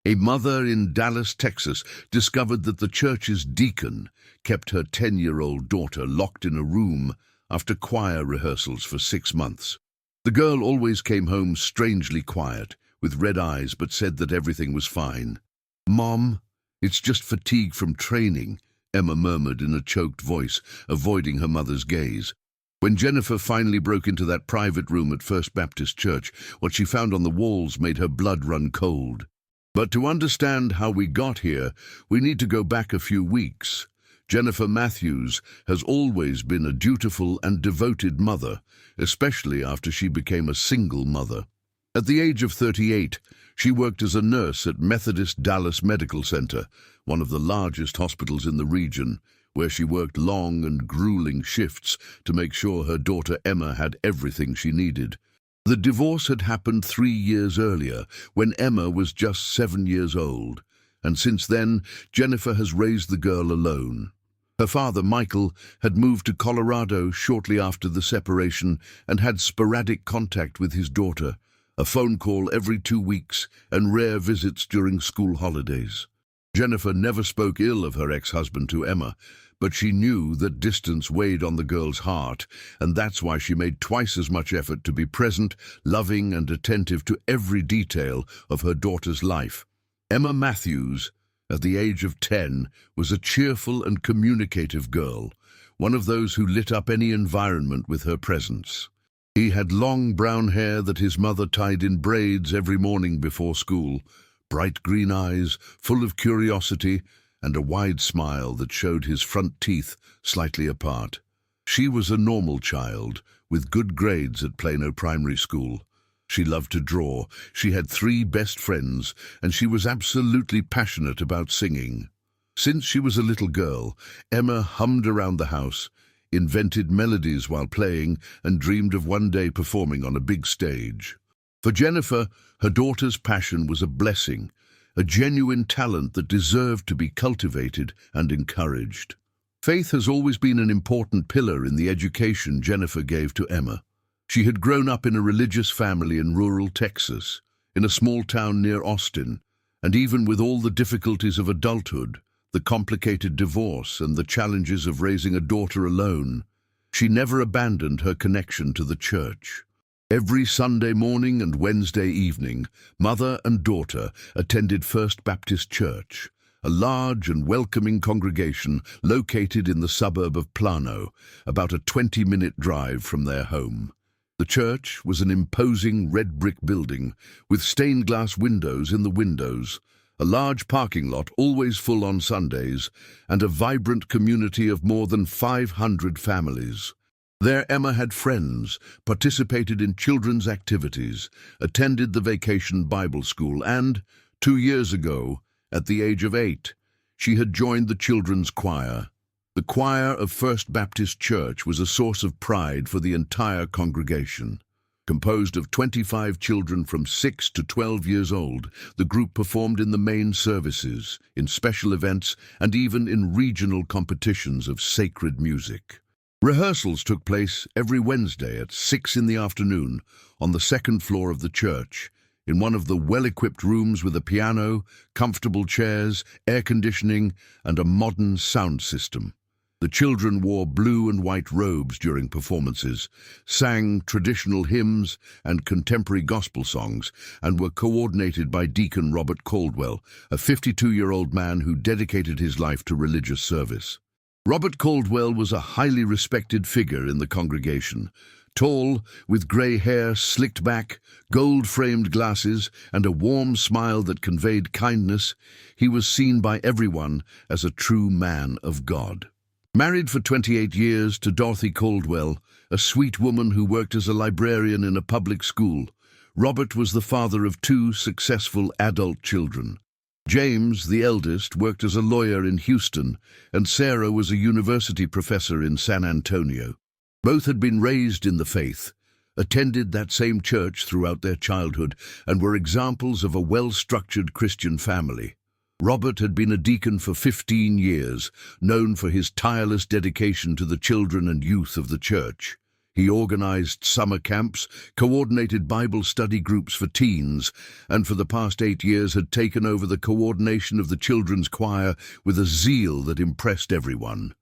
A mother in Dallas, Texas, discovered that the church's deacon kept her 10-year-old daughter locked in a room after choir rehearsals for 6 months. The girl always came home strangely quiet, with red eyes, but said that everything was fine. "Mom, it's just fatigue from training," Emma murmured in a choked voice, avoiding her mother's gaze. When Jennifer finally broke into that private room at First Baptist Church, what she found on the walls made her blood run cold. But to understand how we got here, we need to go back a few weeks. Jennifer Matthews has always been a dutiful and devoted mother, especially after she became a single mother. At the age of 38, she worked as a nurse at Methodist Dallas Medical Center, one of the largest hospitals in the region, where she worked long and grueling shifts to make sure her daughter Emma had everything she needed. The divorce had happened 3 years earlier, when Emma was just 7 years old, and since then, Jennifer has raised the girl alone. Her father, Michael, had moved to Colorado shortly after the separation and had sporadic contact with his daughter, a phone call every 2 weeks and rare visits during school holidays. Jennifer never spoke ill of her ex-husband to Emma, but she knew that distance weighed on the girl's heart, and that's why she made twice as much effort to be present, loving and attentive to every detail of her daughter's life. Emma Matthews, at the age of 10, was a cheerful and communicative girl, one of those who lit up any environment with her presence. He had long brown hair that his mother tied in braids every morning before school, bright green eyes, full of curiosity, and a wide smile that showed his front teeth slightly apart. She was a normal child, with good grades at Plano Primary School. She loved to draw, she had 3 best friends, and she was absolutely passionate about singing. Since she was a little girl, Emma hummed around the house, invented melodies while playing, and dreamed of one day performing on a big stage. For Jennifer, her daughter's passion was a blessing, a genuine talent that deserved to be cultivated and encouraged. Faith has always been an important pillar in the education Jennifer gave to Emma. She had grown up in a religious family in rural Texas, in a small town near Austin, and even with all the difficulties of adulthood, the complicated divorce and the challenges of raising a daughter alone, she never abandoned her connection to the church. Every Sunday morning and Wednesday evening, mother and daughter attended First Baptist Church, a large and welcoming congregation located in the suburb of Plano, about a 20-minute drive from their home. The church was an imposing red brick building with stained glass windows in the windows, a large parking lot always full on Sundays, and a vibrant community of more than 500 families. There Emma had friends, participated in children's activities, attended the vacation Bible school, and, 2 years ago, at the age of 8, she had joined the children's choir. The choir of First Baptist Church was a source of pride for the entire congregation. Composed of 25 children from 6 to 12 years old, the group performed in the main services, in special events, and even in regional competitions of sacred music. Rehearsals took place every Wednesday at 6 in the afternoon on the 2nd floor of the church, in one of the well-equipped rooms with a piano, comfortable chairs, air conditioning, and a modern sound system. The children wore blue and white robes during performances, sang traditional hymns and contemporary gospel songs, and were coordinated by Deacon Robert Caldwell, a 52-year-old man who dedicated his life to religious service. Robert Caldwell was a highly respected figure in the congregation. Tall, with grey hair slicked back, gold-framed glasses, and a warm smile that conveyed kindness, he was seen by everyone as a true man of God. Married for 28 years to Dorothy Caldwell, a sweet woman who worked as a librarian in a public school, Robert was the father of 2 successful adult children. James, the eldest, worked as a lawyer in Houston, and Sarah was a university professor in San Antonio. Both had been raised in the faith, attended that same church throughout their childhood, and were examples of a well-structured Christian family. Robert had been a deacon for 15 years, known for his tireless dedication to the children and youth of the church. He organized summer camps, coordinated Bible study groups for teens, and for the past 8 years had taken over the coordination of the children's choir with a zeal that impressed everyone.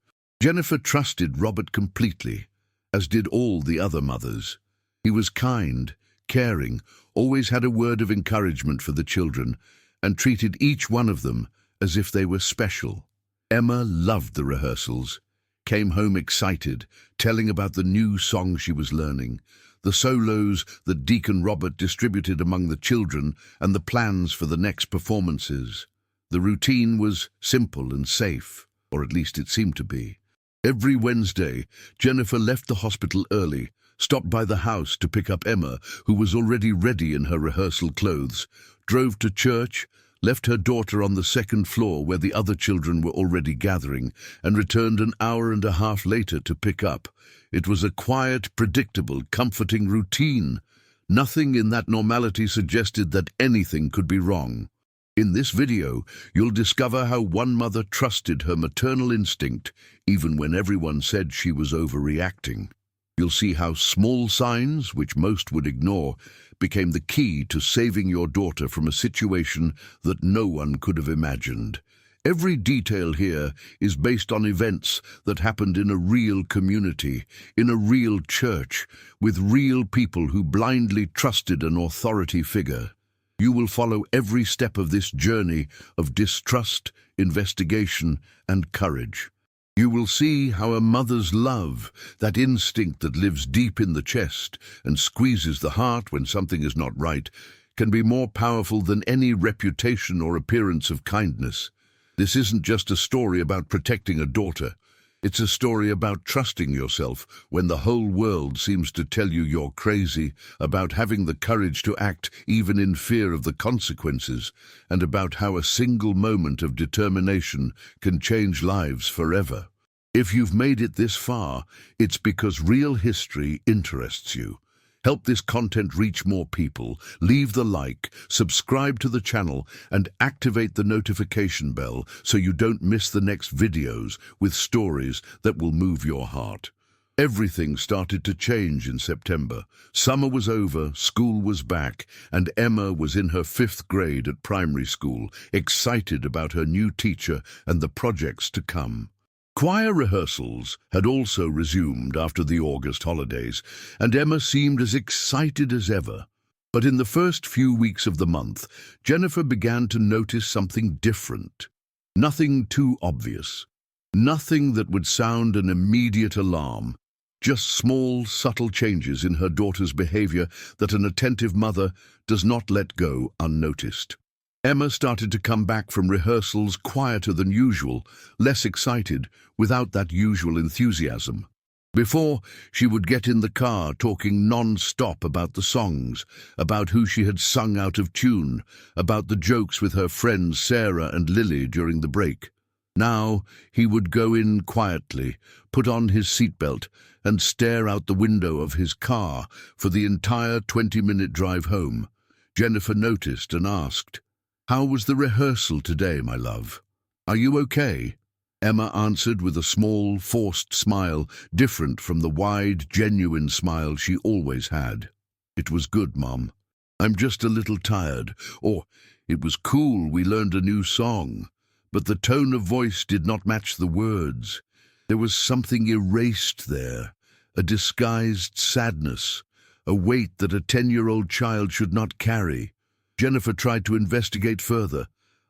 Jennifer trusted Robert completely, as did all the other mothers. He was kind, caring, always had a word of encouragement for the children, and treated each one of them as if they were special. Emma loved the rehearsals, came home excited, telling about the new songs she was learning, the solos that Deacon Robert distributed among the children, and the plans for the next performances. The routine was simple and safe, or at least it seemed to be. Every Wednesday, Jennifer left the hospital early, stopped by the house to pick up Emma, who was already ready in her rehearsal clothes, drove to church, left her daughter on the second floor where the other children were already gathering, and returned an hour and a half later to pick up. It was a quiet, predictable, comforting routine. Nothing in that normality suggested that anything could be wrong. In this video, you'll discover how one mother trusted her maternal instinct, even when everyone said she was overreacting. You'll see how small signs, which most would ignore, became the key to saving your daughter from a situation that no one could have imagined. Every detail here is based on events that happened in a real community, in a real church, with real people who blindly trusted an authority figure. You will follow every step of this journey of distrust, investigation, and courage. You will see how a mother's love, that instinct that lives deep in the chest and squeezes the heart when something is not right, can be more powerful than any reputation or appearance of kindness. This isn't just a story about protecting a daughter. It's a story about trusting yourself when the whole world seems to tell you you're crazy, about having the courage to act even in fear of the consequences, and about how a single moment of determination can change lives forever. If you've made it this far, it's because real history interests you. Help this content reach more people, leave the like, subscribe to the channel, and activate the notification bell so you don't miss the next videos with stories that will move your heart. Everything started to change in September. Summer was over, school was back, and Emma was in her 5th grade at primary school, excited about her new teacher and the projects to come. Choir rehearsals had also resumed after the August holidays, and Emma seemed as excited as ever. But in the first few weeks of the month, Jennifer began to notice something different. Nothing too obvious. Nothing that would sound an immediate alarm. Just small, subtle changes in her daughter's behavior that an attentive mother does not let go unnoticed. Emma started to come back from rehearsals quieter than usual, less excited, without that usual enthusiasm. Before, she would get in the car talking non-stop about the songs, about who she had sung out of tune, about the jokes with her friends Sarah and Lily during the break. Now, he would go in quietly, put on his seatbelt, and stare out the window of his car for the entire 20-minute drive home. Jennifer noticed and asked, "How was the rehearsal today, my love? Are you okay?" Emma answered with a small, forced smile, different from the wide, genuine smile she always had. "It was good, Mom. I'm just a little tired." Or, "It was cool, we learned a new song." But the tone of voice did not match the words. There was something erased there, a disguised sadness, a weight that a 10-year-old child should not carry. Jennifer tried to investigate further,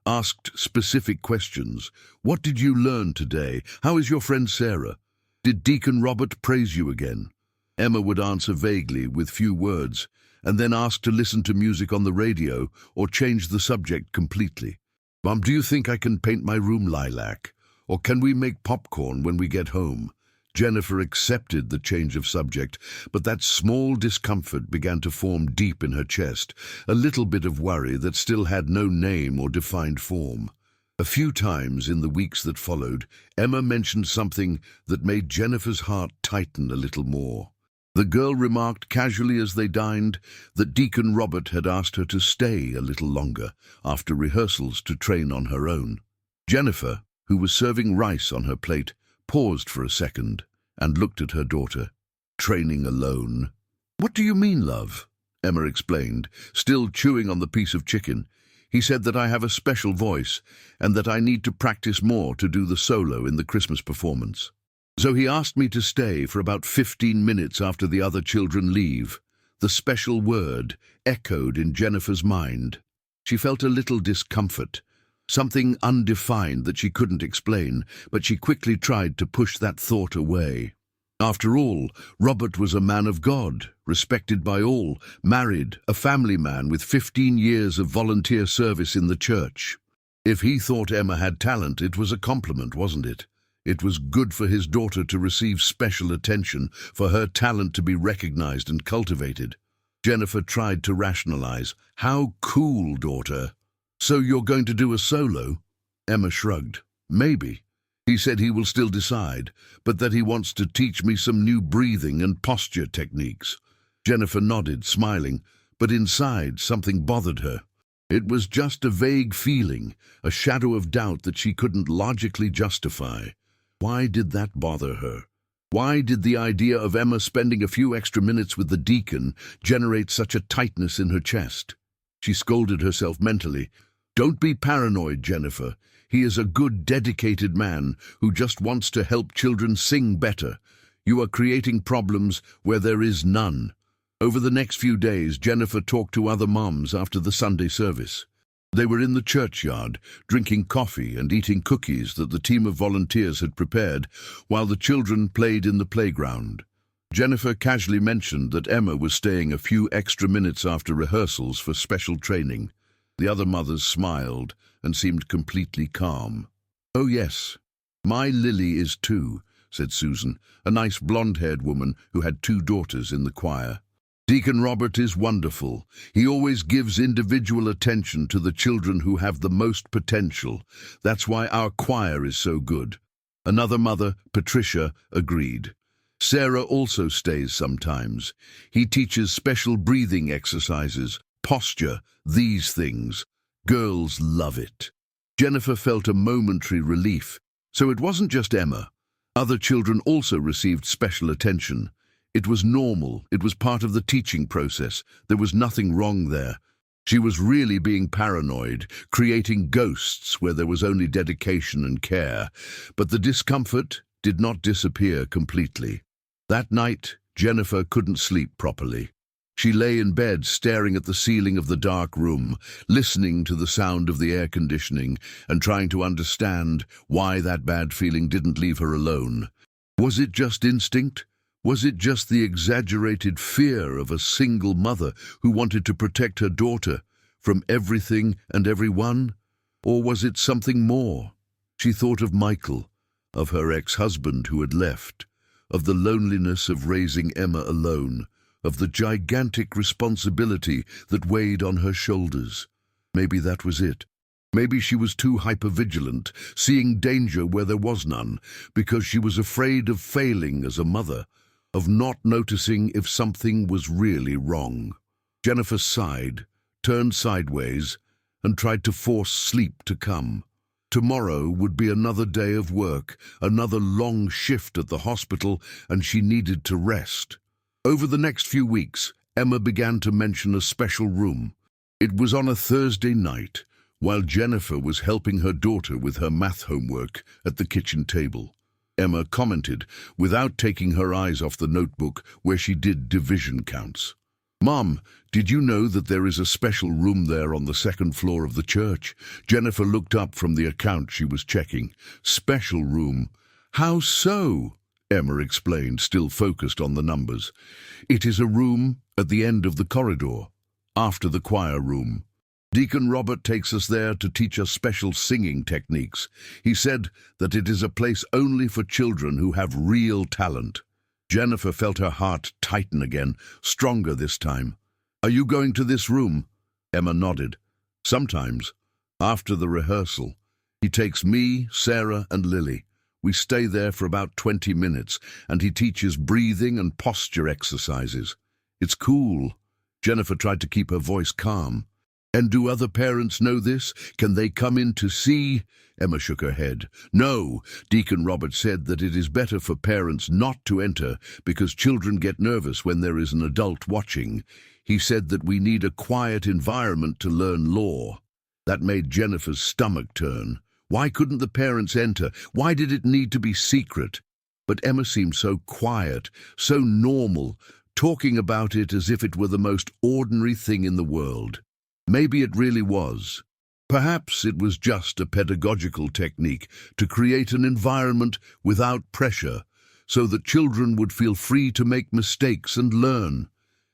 asked specific questions. "What did you learn today? How is your friend Sarah? Did Deacon Robert praise you again?" Emma would answer vaguely with few words, and then ask to listen to music on the radio or change the subject completely. "Mom, do you think I can paint my room lilac? Or can we make popcorn when we get home?" Jennifer accepted the change of subject, but that small discomfort began to form deep in her chest, a little bit of worry that still had no name or defined form. A few times in the weeks that followed, Emma mentioned something that made Jennifer's heart tighten a little more. The girl remarked casually as they dined that Deacon Robert had asked her to stay a little longer after rehearsals to train on her own. Jennifer, who was serving rice on her plate, paused for a second and looked at her daughter. Training alone. What do you mean, love? Emma explained, still chewing on the piece of chicken. He said that I have a special voice and that I need to practice more to do the solo in the Christmas performance. So he asked me to stay for about 15 minutes after the other children leave. The special word echoed in Jennifer's mind. She felt a little discomfort, something undefined that she couldn't explain, but she quickly tried to push that thought away. After all, Robert was a man of God, respected by all, married, a family man with 15 years of volunteer service in the church. If he thought Emma had talent, it was a compliment, wasn't it? It was good for his daughter to receive special attention, for her talent to be recognized and cultivated. Jennifer tried to rationalize. How cool, daughter. So you're going to do a solo? Emma shrugged. Maybe. He said he will still decide, but that he wants to teach me some new breathing and posture techniques. Jennifer nodded, smiling, but inside something bothered her. It was just a vague feeling, a shadow of doubt that she couldn't logically justify. Why did that bother her? Why did the idea of Emma spending a few extra minutes with the deacon generate such a tightness in her chest? She scolded herself mentally. Don't be paranoid, Jennifer. He is a good, dedicated man who just wants to help children sing better. You are creating problems where there is none. Over the next few days, Jennifer talked to other moms after the Sunday service. They were in the churchyard, drinking coffee and eating cookies that the team of volunteers had prepared, while the children played in the playground. Jennifer casually mentioned that Emma was staying a few extra minutes after rehearsals for special training. The other mothers smiled and seemed completely calm. Oh yes, my Lily is too, said Susan, a nice blonde-haired woman who had 2 daughters in the choir. Deacon Robert is wonderful. He always gives individual attention to the children who have the most potential. That's why our choir is so good. Another mother, Patricia, agreed. Sarah also stays sometimes. He teaches special breathing exercises, posture, these things. Girls love it. Jennifer felt a momentary relief. So it wasn't just Emma. Other children also received special attention. It was normal. It was part of the teaching process. There was nothing wrong there. She was really being paranoid, creating ghosts where there was only dedication and care. But the discomfort did not disappear completely. That night, Jennifer couldn't sleep properly. She lay in bed staring at the ceiling of the dark room, listening to the sound of the air conditioning and trying to understand why that bad feeling didn't leave her alone. Was it just instinct? Was it just the exaggerated fear of a single mother who wanted to protect her daughter from everything and everyone? Or was it something more? She thought of Michael, of her ex-husband who had left, of the loneliness of raising Emma alone, of the gigantic responsibility that weighed on her shoulders. Maybe that was it. Maybe she was too hypervigilant, seeing danger where there was none, because she was afraid of failing as a mother, of not noticing if something was really wrong. Jennifer sighed, turned sideways, and tried to force sleep to come. Tomorrow would be another day of work, another long shift at the hospital, and she needed to rest. Over the next few weeks, Emma began to mention a special room. It was on a Thursday night, while Jennifer was helping her daughter with her math homework at the kitchen table. Emma commented, without taking her eyes off the notebook where she did division counts. "Mom, did you know that there is a special room there on the 2nd floor of the church?" Jennifer looked up from the account she was checking. "Special room. How so?" Emma explained, still focused on the numbers. "It is a room at the end of the corridor, after the choir room. Deacon Robert takes us there to teach us special singing techniques. He said that it is a place only for children who have real talent." Jennifer felt her heart tighten again, stronger this time. "Are you going to this room?" Emma nodded. "Sometimes, after the rehearsal. He takes me, Sarah, and Lily. We stay there for about 20 minutes, and he teaches breathing and posture exercises. It's cool." Jennifer tried to keep her voice calm. And do other parents know this? Can they come in to see? Emma shook her head. No, Deacon Robert said that it is better for parents not to enter because children get nervous when there is an adult watching. He said that we need a quiet environment to learn law. That made Jennifer's stomach turn. Why couldn't the parents enter? Why did it need to be secret? But Emma seemed so quiet, so normal, talking about it as if it were the most ordinary thing in the world. Maybe it really was. Perhaps it was just a pedagogical technique to create an environment without pressure, so that children would feel free to make mistakes and learn.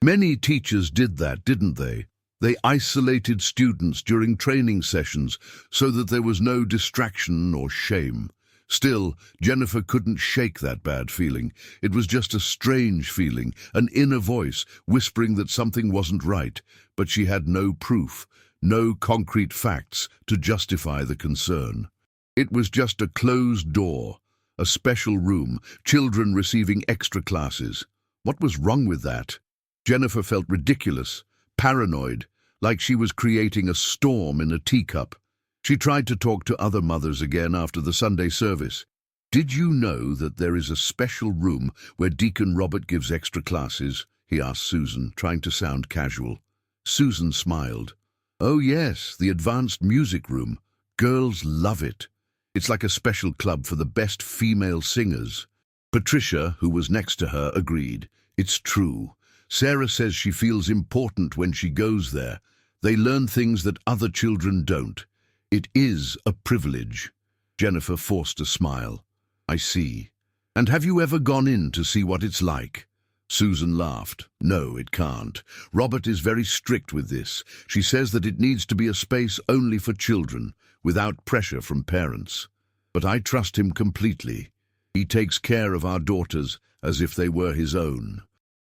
Many teachers did that, didn't they? They isolated students during training sessions so that there was no distraction or shame. Still, Jennifer couldn't shake that bad feeling. It was just a strange feeling, an inner voice whispering that something wasn't right, but she had no proof, no concrete facts to justify the concern. It was just a closed door, a special room, children receiving extra classes. What was wrong with that? Jennifer felt ridiculous, paranoid, like she was creating a storm in a teacup. She tried to talk to other mothers again after the Sunday service. Did you know that there is a special room where Deacon Robert gives extra classes? He asked Susan, trying to sound casual. Susan smiled. Oh yes, the advanced music room. Girls love it. It's like a special club for the best female singers. Patricia, who was next to her, agreed. It's true. Sarah says she feels important when she goes there. They learn things that other children don't. It is a privilege. Jennifer forced a smile. I see. And have you ever gone in to see what it's like? Susan laughed. No, it can't. Robert is very strict with this. She says that it needs to be a space only for children, without pressure from parents. But I trust him completely. He takes care of our daughters as if they were his own.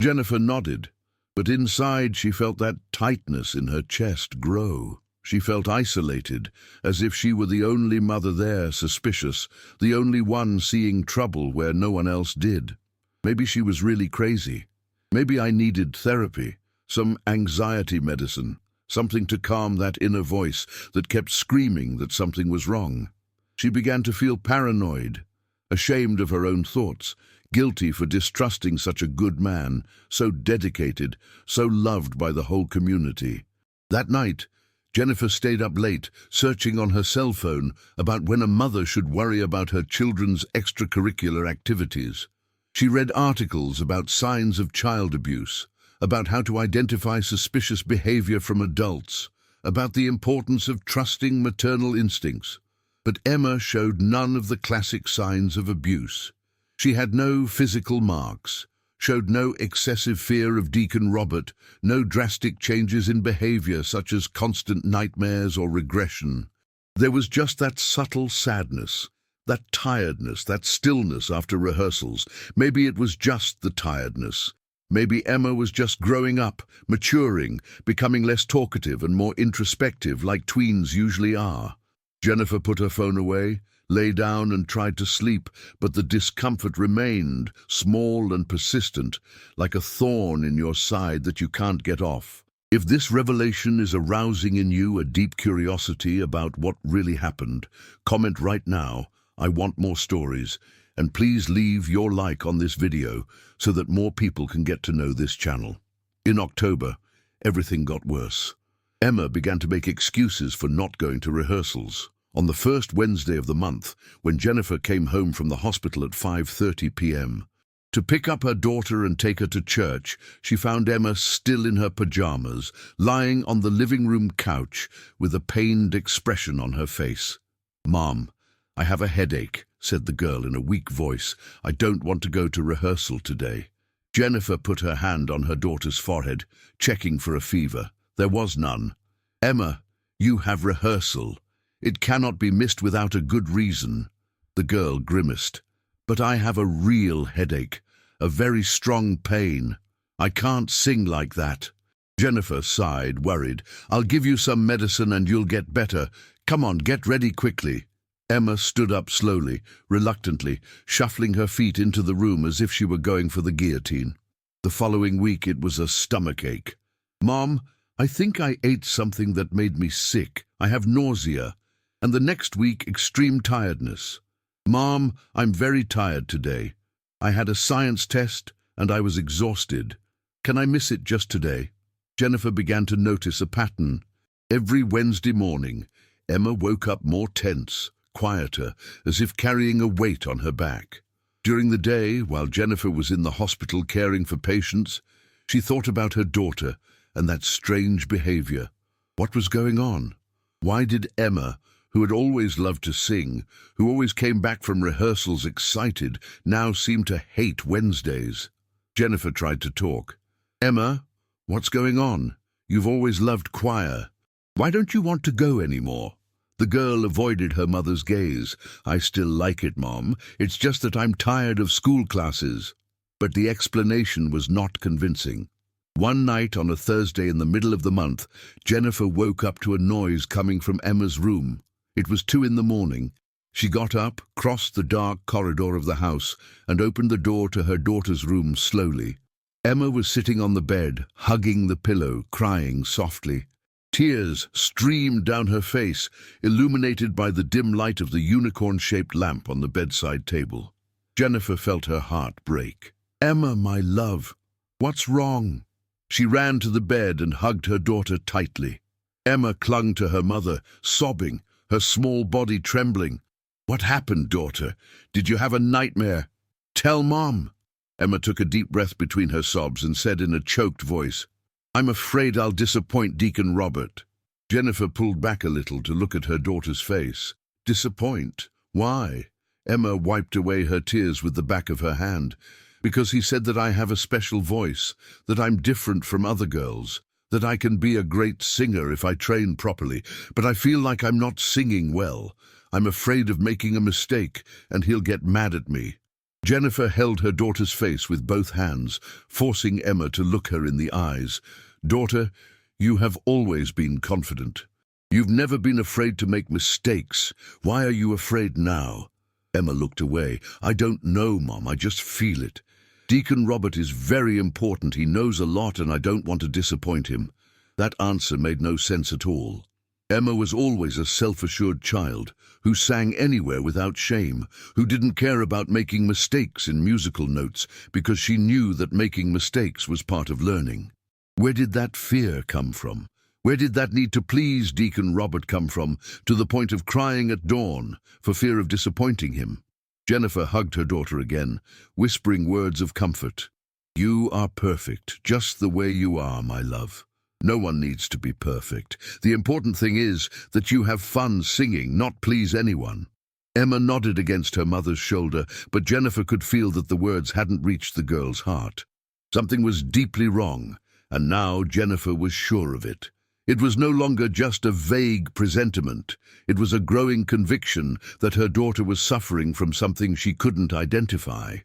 Jennifer nodded, but inside she felt that tightness in her chest grow. She felt isolated, as if she were the only mother there, suspicious, the only one seeing trouble where no one else did. Maybe she was really crazy. Maybe I needed therapy, some anxiety medicine, something to calm that inner voice that kept screaming that something was wrong. She began to feel paranoid, ashamed of her own thoughts, guilty for distrusting such a good man, so dedicated, so loved by the whole community. That night, Jennifer stayed up late, searching on her cell phone about when a mother should worry about her children's extracurricular activities. She read articles about signs of child abuse, about how to identify suspicious behavior from adults, about the importance of trusting maternal instincts. But Emma showed none of the classic signs of abuse. She had no physical marks, showed no excessive fear of Deacon Robert, no drastic changes in behavior such as constant nightmares or regression. There was just that subtle sadness, that tiredness, that stillness after rehearsals. Maybe it was just the tiredness. Maybe Emma was just growing up, maturing, becoming less talkative and more introspective like tweens usually are. Jennifer put her phone away, lay down and tried to sleep, but the discomfort remained, small and persistent, like a thorn in your side that you can't get off. If this revelation is arousing in you a deep curiosity about what really happened, comment right now. I want more stories, and please leave your like on this video so that more people can get to know this channel. In October, everything got worse. Emma began to make excuses for not going to rehearsals. On the first Wednesday of the month, when Jennifer came home from the hospital at 5:30 p.m. to pick up her daughter and take her to church, she found Emma still in her pajamas, lying on the living room couch with a pained expression on her face. "Mom, I have a headache," said the girl in a weak voice. "I don't want to go to rehearsal today." Jennifer put her hand on her daughter's forehead, checking for a fever. There was none. "Emma, you have rehearsal. It cannot be missed without a good reason." The girl grimaced. "But I have a real headache, a very strong pain. I can't sing like that." Jennifer sighed, worried. "I'll give you some medicine and you'll get better. Come on, get ready quickly." Emma stood up slowly, reluctantly, shuffling her feet into the room as if she were going for the guillotine. The following week it was a stomachache. "Mom, I think I ate something that made me sick. I have nausea. And the next week, extreme tiredness. Mom, I'm very tired today. I had a science test and I was exhausted. Can I miss it just today? Jennifer began to notice a pattern. Every Wednesday morning, Emma woke up more tense, quieter, as if carrying a weight on her back. During the day, while Jennifer was in the hospital caring for patients, she thought about her daughter and that strange behavior. What was going on? Why did Emma, who had always loved to sing, who always came back from rehearsals excited, now seem to hate Wednesdays? Jennifer tried to talk. Emma, what's going on? You've always loved choir. Why don't you want to go anymore? The girl avoided her mother's gaze. I still like it, Mom. It's just that I'm tired of school classes. But the explanation was not convincing. One night on a Thursday in the middle of the month, Jennifer woke up to a noise coming from Emma's room. It was 2 a.m. She got up, crossed the dark corridor of the house, and opened the door to her daughter's room slowly. Emma was sitting on the bed, hugging the pillow, crying softly. Tears streamed down her face, illuminated by the dim light of the unicorn-shaped lamp on the bedside table. Jennifer felt her heart break. Emma, my love, what's wrong? She ran to the bed and hugged her daughter tightly. Emma clung to her mother, sobbing, her small body trembling. What happened, daughter? Did you have a nightmare? Tell Mom. Emma took a deep breath between her sobs and said in a choked voice, I'm afraid I'll disappoint Deacon Robert. Jennifer pulled back a little to look at her daughter's face. Disappoint? Why? Emma wiped away her tears with the back of her hand. Because he said that I have a special voice, that I'm different from other girls, that I can be a great singer if I train properly, but I feel like I'm not singing well. I'm afraid of making a mistake, and he'll get mad at me. Jennifer held her daughter's face with both hands, forcing Emma to look her in the eyes. Daughter, you have always been confident. You've never been afraid to make mistakes. Why are you afraid now? Emma looked away. I don't know, Mom, I just feel it. Deacon Robert is very important. He knows a lot and I don't want to disappoint him. That answer made no sense at all. Emma was always a self-assured child, who sang anywhere without shame, who didn't care about making mistakes in musical notes because she knew that making mistakes was part of learning. Where did that fear come from? Where did that need to please Deacon Robert come from, to the point of crying at dawn for fear of disappointing him? Jennifer hugged her daughter again, whispering words of comfort. You are perfect, just the way you are, my love. No one needs to be perfect. The important thing is that you have fun singing, not please anyone. Emma nodded against her mother's shoulder, but Jennifer could feel that the words hadn't reached the girl's heart. Something was deeply wrong, and now Jennifer was sure of it. It was no longer just a vague presentiment. It was a growing conviction that her daughter was suffering from something she couldn't identify.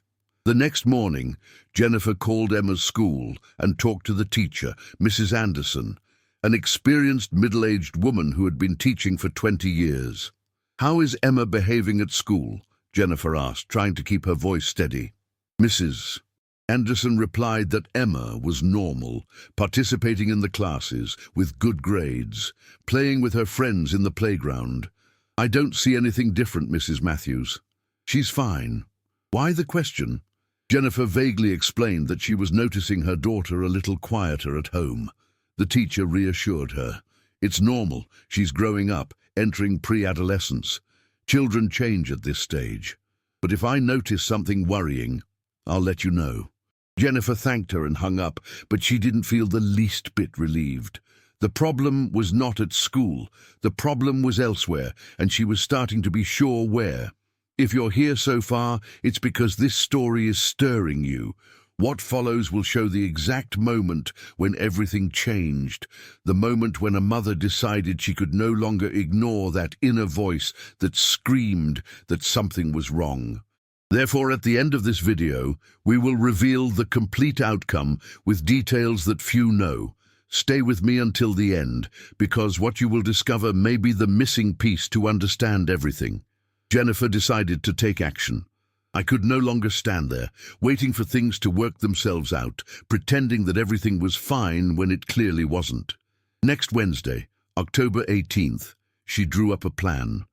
The next morning, Jennifer called Emma's school and talked to the teacher, Mrs. Anderson, an experienced middle-aged woman who had been teaching for 20 years. How is Emma behaving at school? Jennifer asked, trying to keep her voice steady. Mrs. Anderson replied that Emma was normal, participating in the classes, with good grades, playing with her friends in the playground. I don't see anything different, Mrs. Matthews. She's fine. Why the question? Jennifer vaguely explained that she was noticing her daughter a little quieter at home. The teacher reassured her. It's normal. She's growing up, entering pre-adolescence. Children change at this stage. But if I notice something worrying, I'll let you know. Jennifer thanked her and hung up, but she didn't feel the least bit relieved. The problem was not at school. The problem was elsewhere, and she was starting to be sure where. If you're here so far, it's because this story is stirring you. What follows will show the exact moment when everything changed, the moment when a mother decided she could no longer ignore that inner voice that screamed that something was wrong. Therefore, at the end of this video, we will reveal the complete outcome with details that few know. Stay with me until the end, because what you will discover may be the missing piece to understand everything. Jennifer decided to take action. I could no longer stand there, waiting for things to work themselves out, pretending that everything was fine when it clearly wasn't. Next Wednesday, October 18th, she drew up a plan.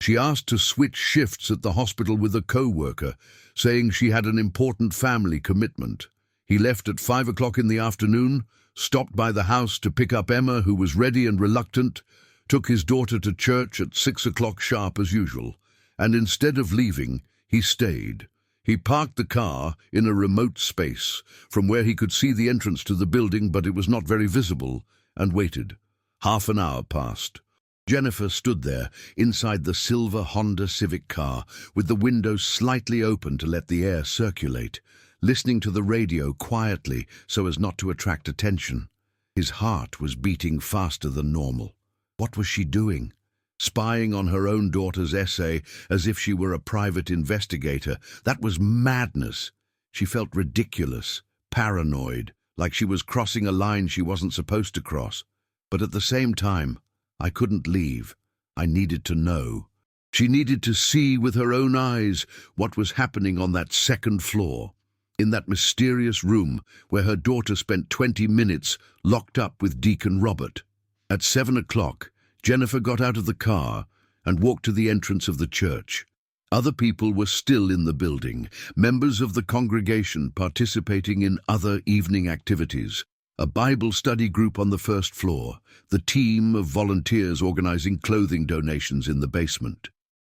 She asked to switch shifts at the hospital with a co-worker, saying she had an important family commitment. He left at 5 o'clock in the afternoon, stopped by the house to pick up Emma, who was ready and reluctant, took his daughter to church at 6 o'clock sharp as usual, and instead of leaving, he stayed. He parked the car in a remote space from where he could see the entrance to the building, but it was not very visible, and waited. Half an hour passed. Jennifer stood there inside the silver Honda Civic car with the windows slightly open to let the air circulate, listening to the radio quietly so as not to attract attention. His heart was beating faster than normal. What was she doing? Spying on her own daughter's essay as if she were a private investigator. That was madness. She felt ridiculous, paranoid, like she was crossing a line she wasn't supposed to cross. But at the same time, I couldn't leave. I needed to know. She needed to see with her own eyes what was happening on that second floor, in that mysterious room where her daughter spent 20 minutes locked up with Deacon Robert. At 7 o'clock, Jennifer got out of the car and walked to the entrance of the church. Other people were still in the building, members of the congregation participating in other evening activities. A Bible study group on the first floor, the team of volunteers organizing clothing donations in the basement.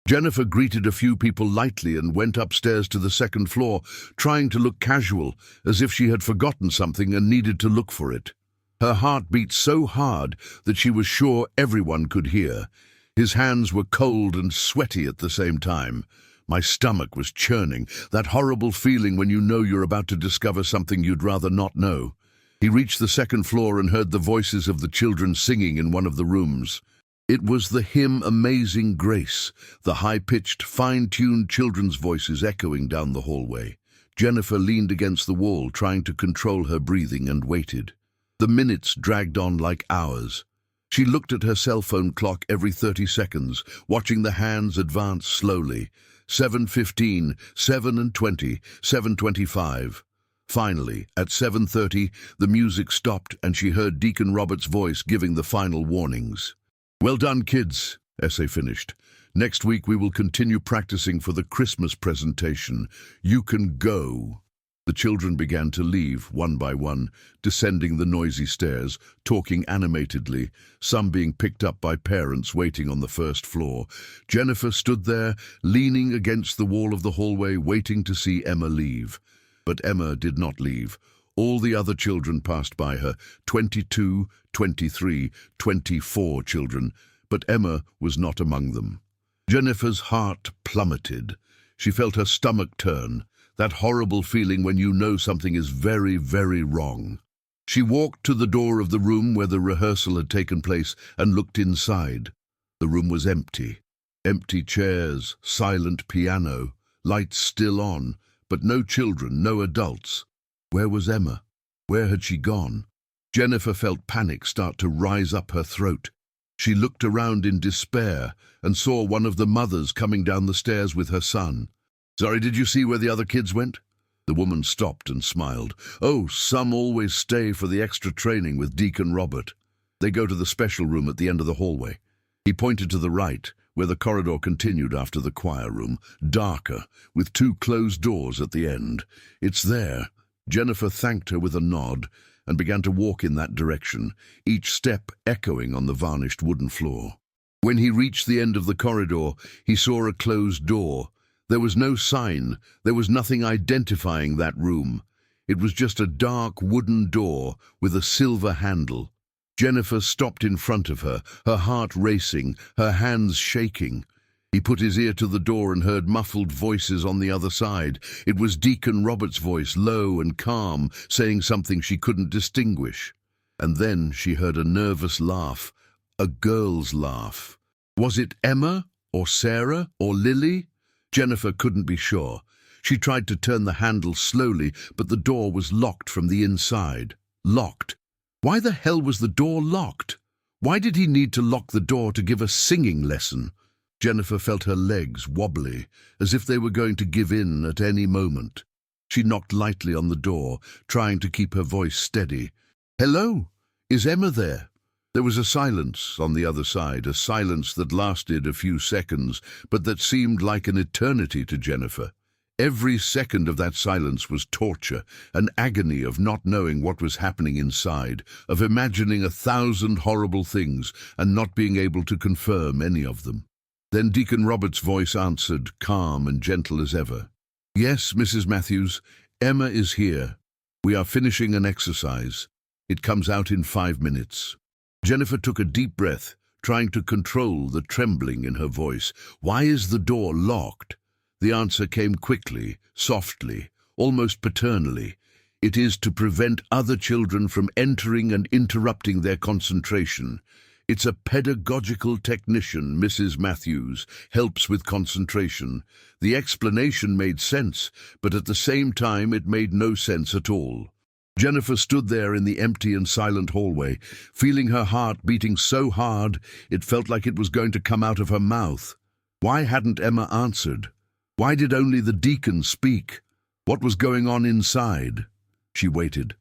Jennifer greeted a few people lightly and went upstairs to the second floor, trying to look casual, as if she had forgotten something and needed to look for it. Her heart beat so hard that she was sure everyone could hear. His hands were cold and sweaty at the same time. My stomach was churning, that horrible feeling when you know you're about to discover something you'd rather not know. He reached the second floor and heard the voices of the children singing in one of the rooms. It was the hymn Amazing Grace, the high-pitched, fine-tuned children's voices echoing down the hallway. Jennifer leaned against the wall, trying to control her breathing, and waited. The minutes dragged on like hours. She looked at her cell phone clock every 30 seconds, watching the hands advance slowly. 7:15, 7:20, 7:25. Finally, at 7:30, the music stopped and she heard Deacon Robert's voice giving the final warnings. "Well done, kids," Essay finished. "Next week we will continue practicing for the Christmas presentation. You can go." The children began to leave, one by one, descending the noisy stairs, talking animatedly, some being picked up by parents waiting on the first floor. Jennifer stood there, leaning against the wall of the hallway, waiting to see Emma leave. But Emma did not leave. All the other children passed by her, 22, 23, 24 children, but Emma was not among them. Jennifer's heart plummeted. She felt her stomach turn, that horrible feeling when you know something is very, very wrong. She walked to the door of the room where the rehearsal had taken place and looked inside. The room was empty. Empty chairs, silent piano, lights still on, but no children, no adults. Where was Emma? Where had she gone? Jennifer felt panic start to rise up her throat. She looked around in despair and saw one of the mothers coming down the stairs with her son. "Sorry, did you see where the other kids went?" The woman stopped and smiled. "Oh, some always stay for the extra training with Deacon Robert. They go to the special room at the end of the hallway." He pointed to the right, where the corridor continued after the choir room, darker, with 2 closed doors at the end. "It's there." Jennifer thanked her with a nod and began to walk in that direction, each step echoing on the varnished wooden floor. When he reached the end of the corridor, he saw a closed door. There was no sign, there was nothing identifying that room. It was just a dark wooden door with a silver handle. Jennifer stopped in front of her, her heart racing, her hands shaking. He put his ear to the door and heard muffled voices on the other side. It was Deacon Robert's voice, low and calm, saying something she couldn't distinguish. And then she heard a nervous laugh, a girl's laugh. Was it Emma, or Sarah, or Lily? Jennifer couldn't be sure. She tried to turn the handle slowly, but the door was locked from the inside. Locked. Why the hell was the door locked? Why did he need to lock the door to give a singing lesson? Jennifer felt her legs wobbly, as if they were going to give in at any moment. She knocked lightly on the door, trying to keep her voice steady. "Hello? Is Emma there?" There was a silence on the other side, a silence that lasted a few seconds, but that seemed like an eternity to Jennifer. Every second of that silence was torture, an agony of not knowing what was happening inside, of imagining 1,000 horrible things and not being able to confirm any of them. Then Deacon Robert's voice answered, calm and gentle as ever. "Yes, Mrs. Matthews, Emma is here. We are finishing an exercise. It comes out in 5 minutes." Jennifer took a deep breath, trying to control the trembling in her voice. "Why is the door locked?" The answer came quickly, softly, almost paternally. "It is to prevent other children from entering and interrupting their concentration. It's a pedagogical technician, Mrs. Matthews, helps with concentration." The explanation made sense, but at the same time it made no sense at all. Jennifer stood there in the empty and silent hallway, feeling her heart beating so hard it felt like it was going to come out of her mouth. Why hadn't Emma answered? Why did only the deacon speak? What was going on inside? She waited.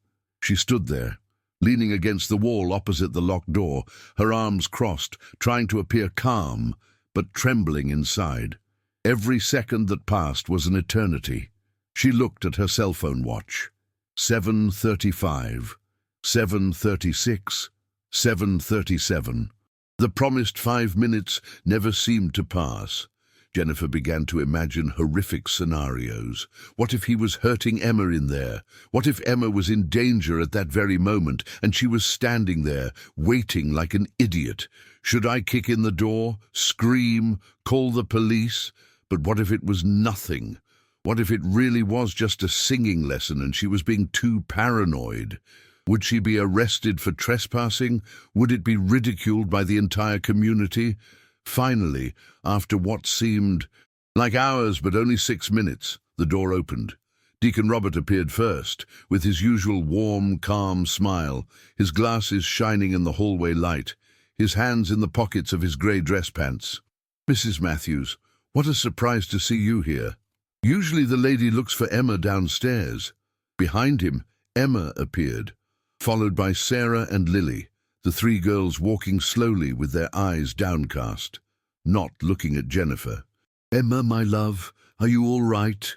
She stood there, leaning against the wall opposite the locked door, her arms crossed, trying to appear calm, but trembling inside. Every second that passed was an eternity. She looked at her cell phone watch. 7:35, 7:36, 7:37. The promised 5 minutes never seemed to pass. Jennifer began to imagine horrific scenarios. What if he was hurting Emma in there? What if Emma was in danger at that very moment and she was standing there, waiting like an idiot? Should I kick in the door, scream, call the police? But what if it was nothing? What if it really was just a singing lesson and she was being too paranoid? Would she be arrested for trespassing? Would it be ridiculed by the entire community? Finally, after what seemed like hours but only 6 minutes, the door opened. Deacon Robert appeared first, with his usual warm, calm smile, his glasses shining in the hallway light, his hands in the pockets of his grey dress pants. "Mrs. Matthews, what a surprise to see you here. Usually the lady looks for Emma downstairs." Behind him, Emma appeared, followed by Sarah and Lily, the 3 girls walking slowly with their eyes downcast, not looking at Jennifer. "Emma, my love, are you all right?"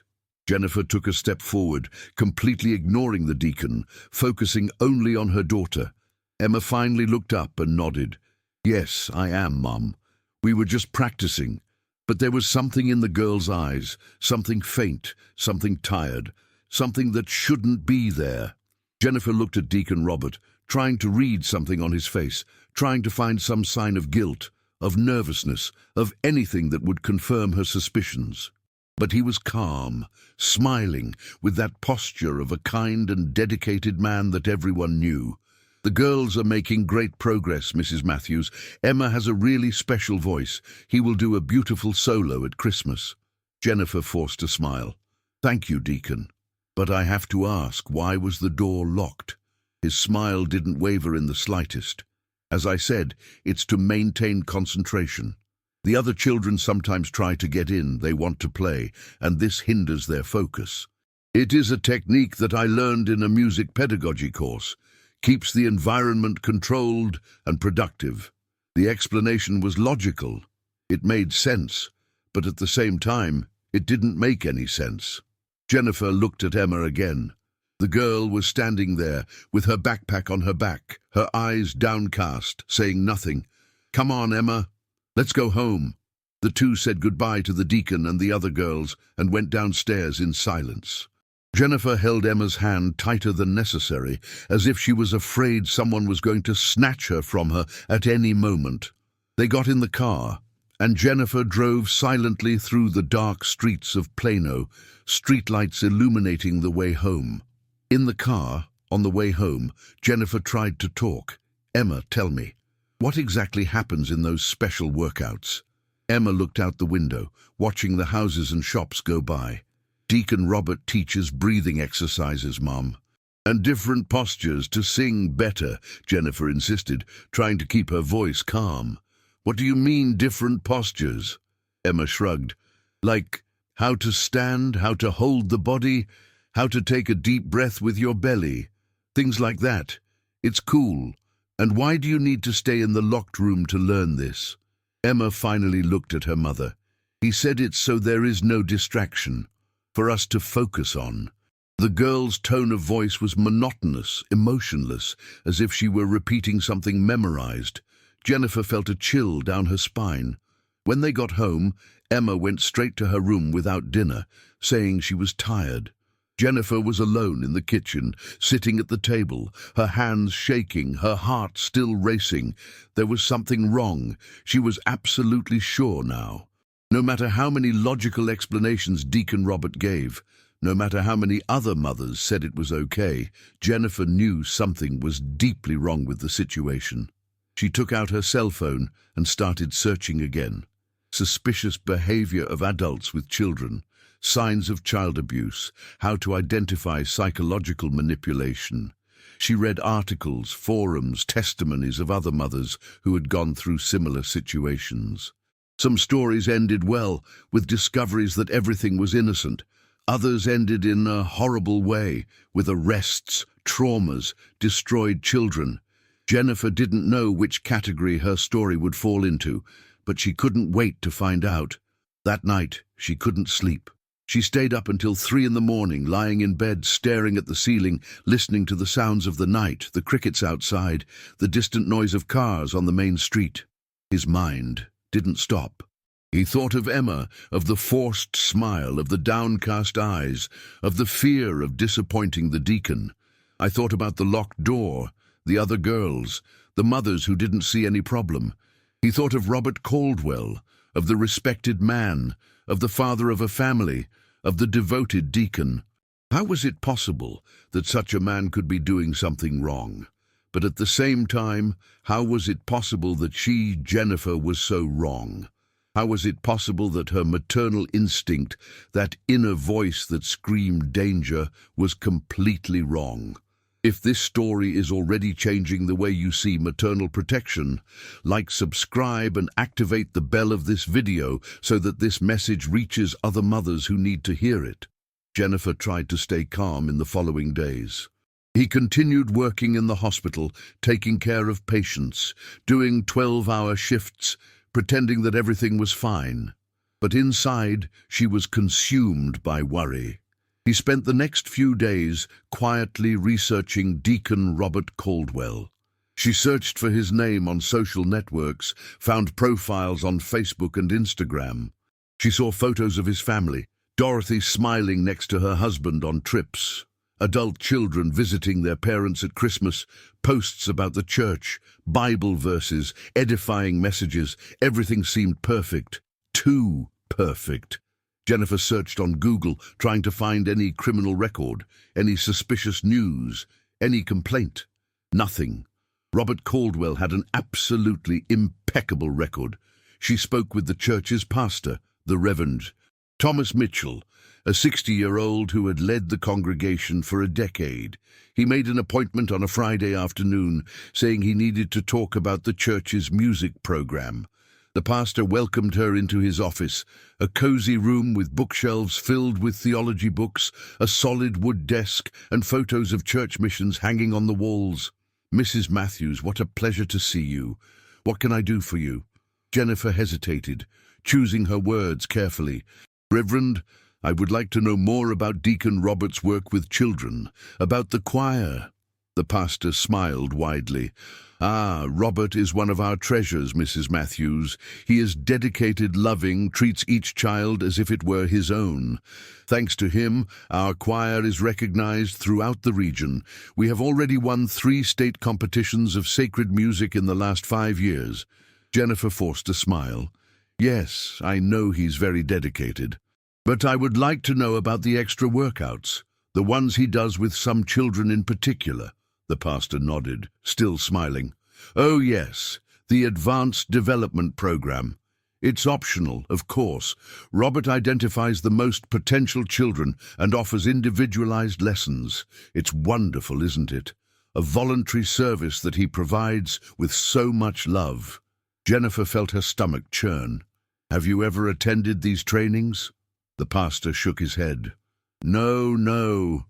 Jennifer took a step forward, completely ignoring the deacon, focusing only on her daughter. Emma finally looked up and nodded. "Yes, I am, Mum. We were just practicing." But there was something in the girl's eyes, something faint, something tired, something that shouldn't be there. Jennifer looked at Deacon Robert, trying to read something on his face, trying to find some sign of guilt, of nervousness, of anything that would confirm her suspicions. But he was calm, smiling, with that posture of a kind and dedicated man that everyone knew. "The girls are making great progress, Mrs. Matthews. Emma has a really special voice. He will do a beautiful solo at Christmas." Jennifer forced a smile. "Thank you, Deacon. But I have to ask, why was the door locked?" His smile didn't waver in the slightest. "As I said, it's to maintain concentration. The other children sometimes try to get in, they want to play, and this hinders their focus. It is a technique that I learned in a music pedagogy course. Keeps the environment controlled and productive." The explanation was logical. It made sense, but at the same time, it didn't make any sense. Jennifer looked at Emma again. The girl was standing there, with her backpack on her back, her eyes downcast, saying nothing. "Come on, Emma. Let's go home." The two said goodbye to the deacon and the other girls and went downstairs in silence. Jennifer held Emma's hand tighter than necessary, as if she was afraid someone was going to snatch her from her at any moment. They got in the car, and Jennifer drove silently through the dark streets of Plano, streetlights illuminating the way home. In the car, on the way home, Jennifer tried to talk. "Emma, tell me, what exactly happens in those special workouts?" Emma looked out the window, watching the houses and shops go by. "Deacon Robert teaches breathing exercises, Mom. And different postures to sing better," Jennifer insisted, trying to keep her voice calm. "What do you mean, different postures?" Emma shrugged. "Like how to stand, how to hold the body, how to take a deep breath with your belly. Things like that. It's cool. And why do you need to stay in the locked room to learn this? Emma finally looked at her mother. He said it's so there is no distraction for us to focus on. The girl's tone of voice was monotonous, emotionless, as if she were repeating something memorized. Jennifer felt a chill down her spine. When they got home, Emma went straight to her room without dinner, saying she was tired. Jennifer was alone in the kitchen, sitting at the table, her hands shaking, her heart still racing. There was something wrong. She was absolutely sure now. No matter how many logical explanations Deacon Robert gave, no matter how many other mothers said it was okay, Jennifer knew something was deeply wrong with the situation. She took out her cell phone and started searching again. Suspicious behavior of adults with children, signs of child abuse, how to identify psychological manipulation. She read articles, forums, testimonies of other mothers who had gone through similar situations. Some stories ended well, with discoveries that everything was innocent. Others ended in a horrible way, with arrests, traumas, destroyed children. Jennifer didn't know which category her story would fall into, but she couldn't wait to find out. That night, she couldn't sleep. She stayed up until 3 in the morning, lying in bed, staring at the ceiling, listening to the sounds of the night, the crickets outside, the distant noise of cars on the main street. His mind didn't stop. He thought of Emma, of the forced smile, of the downcast eyes, of the fear of disappointing the deacon. I thought about the locked door, the other girls, the mothers who didn't see any problem. He thought of Robert Caldwell, of the respected man, of the father of a family, of the devoted deacon. How was it possible that such a man could be doing something wrong? But at the same time, how was it possible that she, Jennifer, was so wrong? How was it possible that her maternal instinct, that inner voice that screamed danger, was completely wrong? If this story is already changing the way you see maternal protection, like, subscribe, and activate the bell of this video so that this message reaches other mothers who need to hear it. Jennifer tried to stay calm in the following days. He continued working in the hospital, taking care of patients, doing 12-hour shifts, pretending that everything was fine. But inside, she was consumed by worry. He spent the next few days quietly researching Deacon Robert Caldwell. She searched for his name on social networks, found profiles on Facebook and Instagram. She saw photos of his family, Dorothy smiling next to her husband on trips, adult children visiting their parents at Christmas, posts about the church, Bible verses, edifying messages. Everything seemed perfect. Too perfect. Jennifer searched on Google, trying to find any criminal record, any suspicious news, any complaint. Nothing. Robert Caldwell had an absolutely impeccable record. She spoke with the church's pastor, the Reverend Thomas Mitchell, a 60-year-old who had led the congregation for a decade. He made an appointment on a Friday afternoon, saying he needed to talk about the church's music program. The pastor welcomed her into his office, a cozy room with bookshelves filled with theology books, a solid wood desk, and photos of church missions hanging on the walls. "Mrs. Matthews, what a pleasure to see you. What can I do for you?" Jennifer hesitated, choosing her words carefully. "Reverend, I would like to know more about Deacon Robert's work with children, about the choir." The pastor smiled widely. "Ah, Robert is one of our treasures, Mrs. Matthews. He is dedicated, loving, treats each child as if it were his own. Thanks to him, our choir is recognized throughout the region. We have already won 3 state competitions of sacred music in the last 5 years. Jennifer forced a smile. "Yes, I know he's very dedicated. But I would like to know about the extra workouts, the ones he does with some children in particular." The pastor nodded, still smiling. "Oh yes, the Advanced Development Program. It's optional, of course. Robert identifies the most potential children and offers individualized lessons. It's wonderful, isn't it? A voluntary service that he provides with so much love." Jennifer felt her stomach churn. "Have you ever attended these trainings?" The pastor shook his head. No.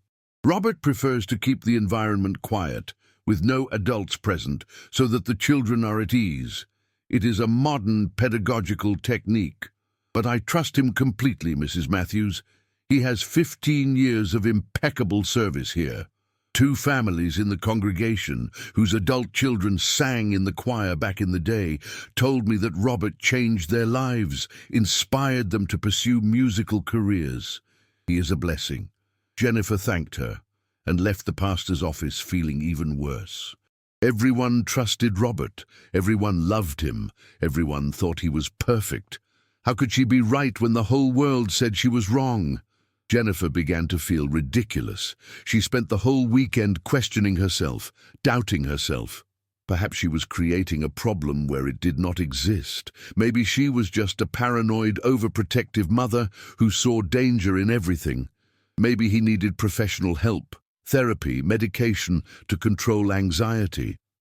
Robert prefers to keep the environment quiet. with no adults present, so that the children are at ease. It is a modern pedagogical technique. But I trust him completely, Mrs. Matthews. He has 15 years of impeccable service here. 2 families in the congregation, whose adult children sang in the choir back in the day, told me that Robert changed their lives, inspired them to pursue musical careers. He is a blessing. Jennifer thanked her and left the pastor's office feeling even worse. Everyone trusted Robert. Everyone loved him. Everyone thought he was perfect. How could she be right when the whole world said she was wrong? Jennifer began to feel ridiculous. She spent the whole weekend questioning herself, doubting herself. Perhaps she was creating a problem where it did not exist. Maybe she was just a paranoid, overprotective mother who saw danger in everything. Maybe he needed professional help, therapy, medication to control anxiety.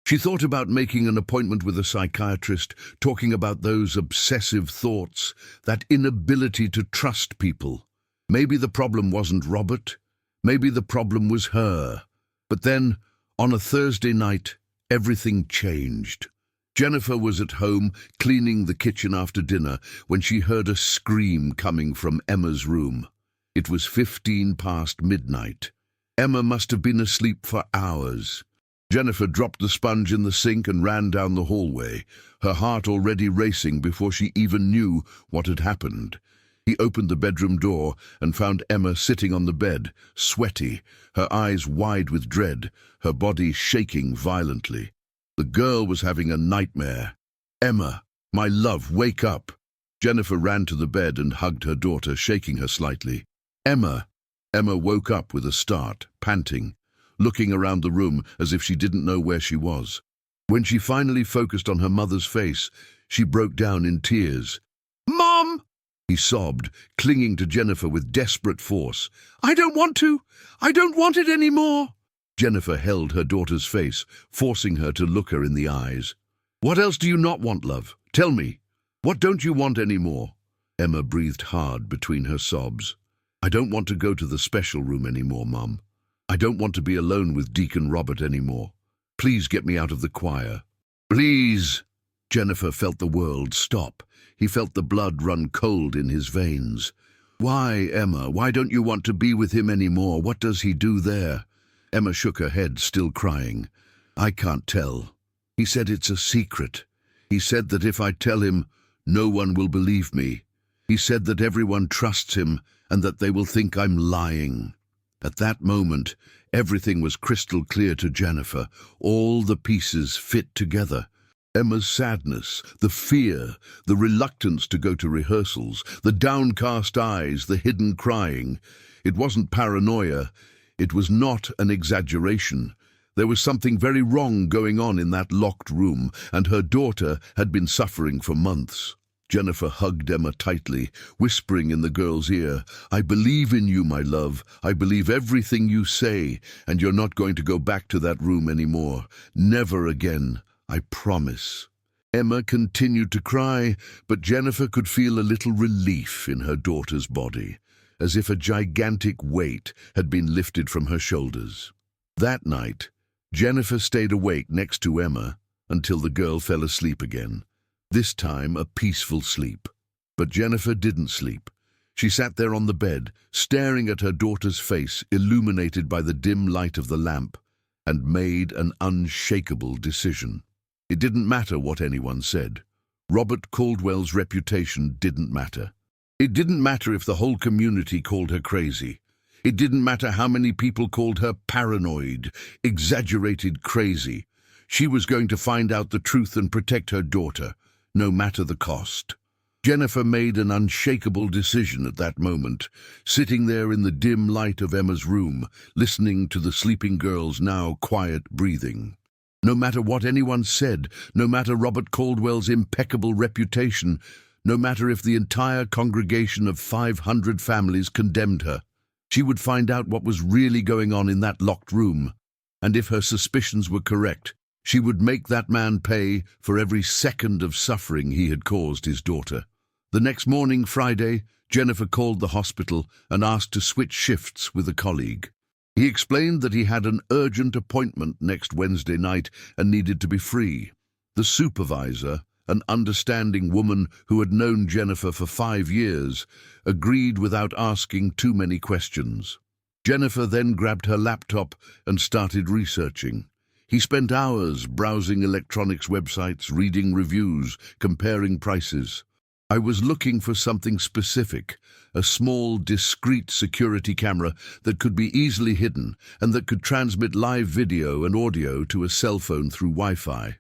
She thought about making an appointment with a psychiatrist, talking about those obsessive thoughts, that inability to trust people. Maybe the problem wasn't Robert. Maybe the problem was her. But then, on a Thursday night, everything changed. Jennifer was at home, cleaning the kitchen after dinner, when she heard a scream coming from Emma's room. It was 15 past midnight. Emma must have been asleep for hours. Jennifer dropped the sponge in the sink and ran down the hallway, her heart already racing before she even knew what had happened. He opened the bedroom door and found Emma sitting on the bed, sweaty, her eyes wide with dread, her body shaking violently. The girl was having a nightmare. "Emma, my love, wake up." Jennifer ran to the bed and hugged her daughter, shaking her slightly. "Emma." Emma woke up with a start, panting, looking around the room as if she didn't know where she was. When she finally focused on her mother's face, she broke down in tears. "Mom!" he sobbed, clinging to Jennifer with desperate force. "I don't want to! I don't want it anymore!" Jennifer held her daughter's face, forcing her to look her in the eyes. "What else do you not want, love? Tell me. What don't you want anymore?" Emma breathed hard between her sobs. "I don't want to go to the special room anymore, Mum. I don't want to be alone with Deacon Robert anymore. Please get me out of the choir. Please!" Jennifer felt the world stop. He felt the blood run cold in his veins. "Why, Emma? Why don't you want to be with him anymore? What does he do there?" Emma shook her head, still crying. "I can't tell. He said it's a secret. He said that if I tell him, no one will believe me. He said that everyone trusts him and that they will think I'm lying." At that moment, everything was crystal clear to Jennifer. All the pieces fit together. Emma's sadness, the fear, the reluctance to go to rehearsals, the downcast eyes, the hidden crying. It wasn't paranoia. It was not an exaggeration. There was something very wrong going on in that locked room, and her daughter had been suffering for months. Jennifer hugged Emma tightly, whispering in the girl's ear, "I believe in you, my love. I believe everything you say, and you're not going to go back to that room anymore. Never again. I promise." Emma continued to cry, but Jennifer could feel a little relief in her daughter's body, as if a gigantic weight had been lifted from her shoulders. That night, Jennifer stayed awake next to Emma until the girl fell asleep again, this time a peaceful sleep. But Jennifer didn't sleep. She sat there on the bed, staring at her daughter's face illuminated by the dim light of the lamp, and made an unshakable decision. It didn't matter what anyone said. Robert Caldwell's reputation didn't matter. It didn't matter if the whole community called her crazy. It didn't matter how many people called her paranoid, exaggerated crazy. She was going to find out the truth and protect her daughter, no matter the cost. Jennifer made an unshakable decision at that moment, sitting there in the dim light of Emma's room, listening to the sleeping girl's now quiet breathing. No matter what anyone said, no matter Robert Caldwell's impeccable reputation, no matter if the entire congregation of 500 families condemned her, she would find out what was really going on in that locked room, and if her suspicions were correct, she would make that man pay for every second of suffering he had caused his daughter. The next morning, Friday, Jennifer called the hospital and asked to switch shifts with a colleague. He explained that he had an urgent appointment next Wednesday night and needed to be free. The supervisor, an understanding woman who had known Jennifer for 5 years, agreed without asking too many questions. Jennifer then grabbed her laptop and started researching. He spent hours browsing electronics websites, reading reviews, comparing prices. I was looking for something specific, a small, discreet security camera that could be easily hidden and that could transmit live video and audio to a cell phone through Wi-Fi.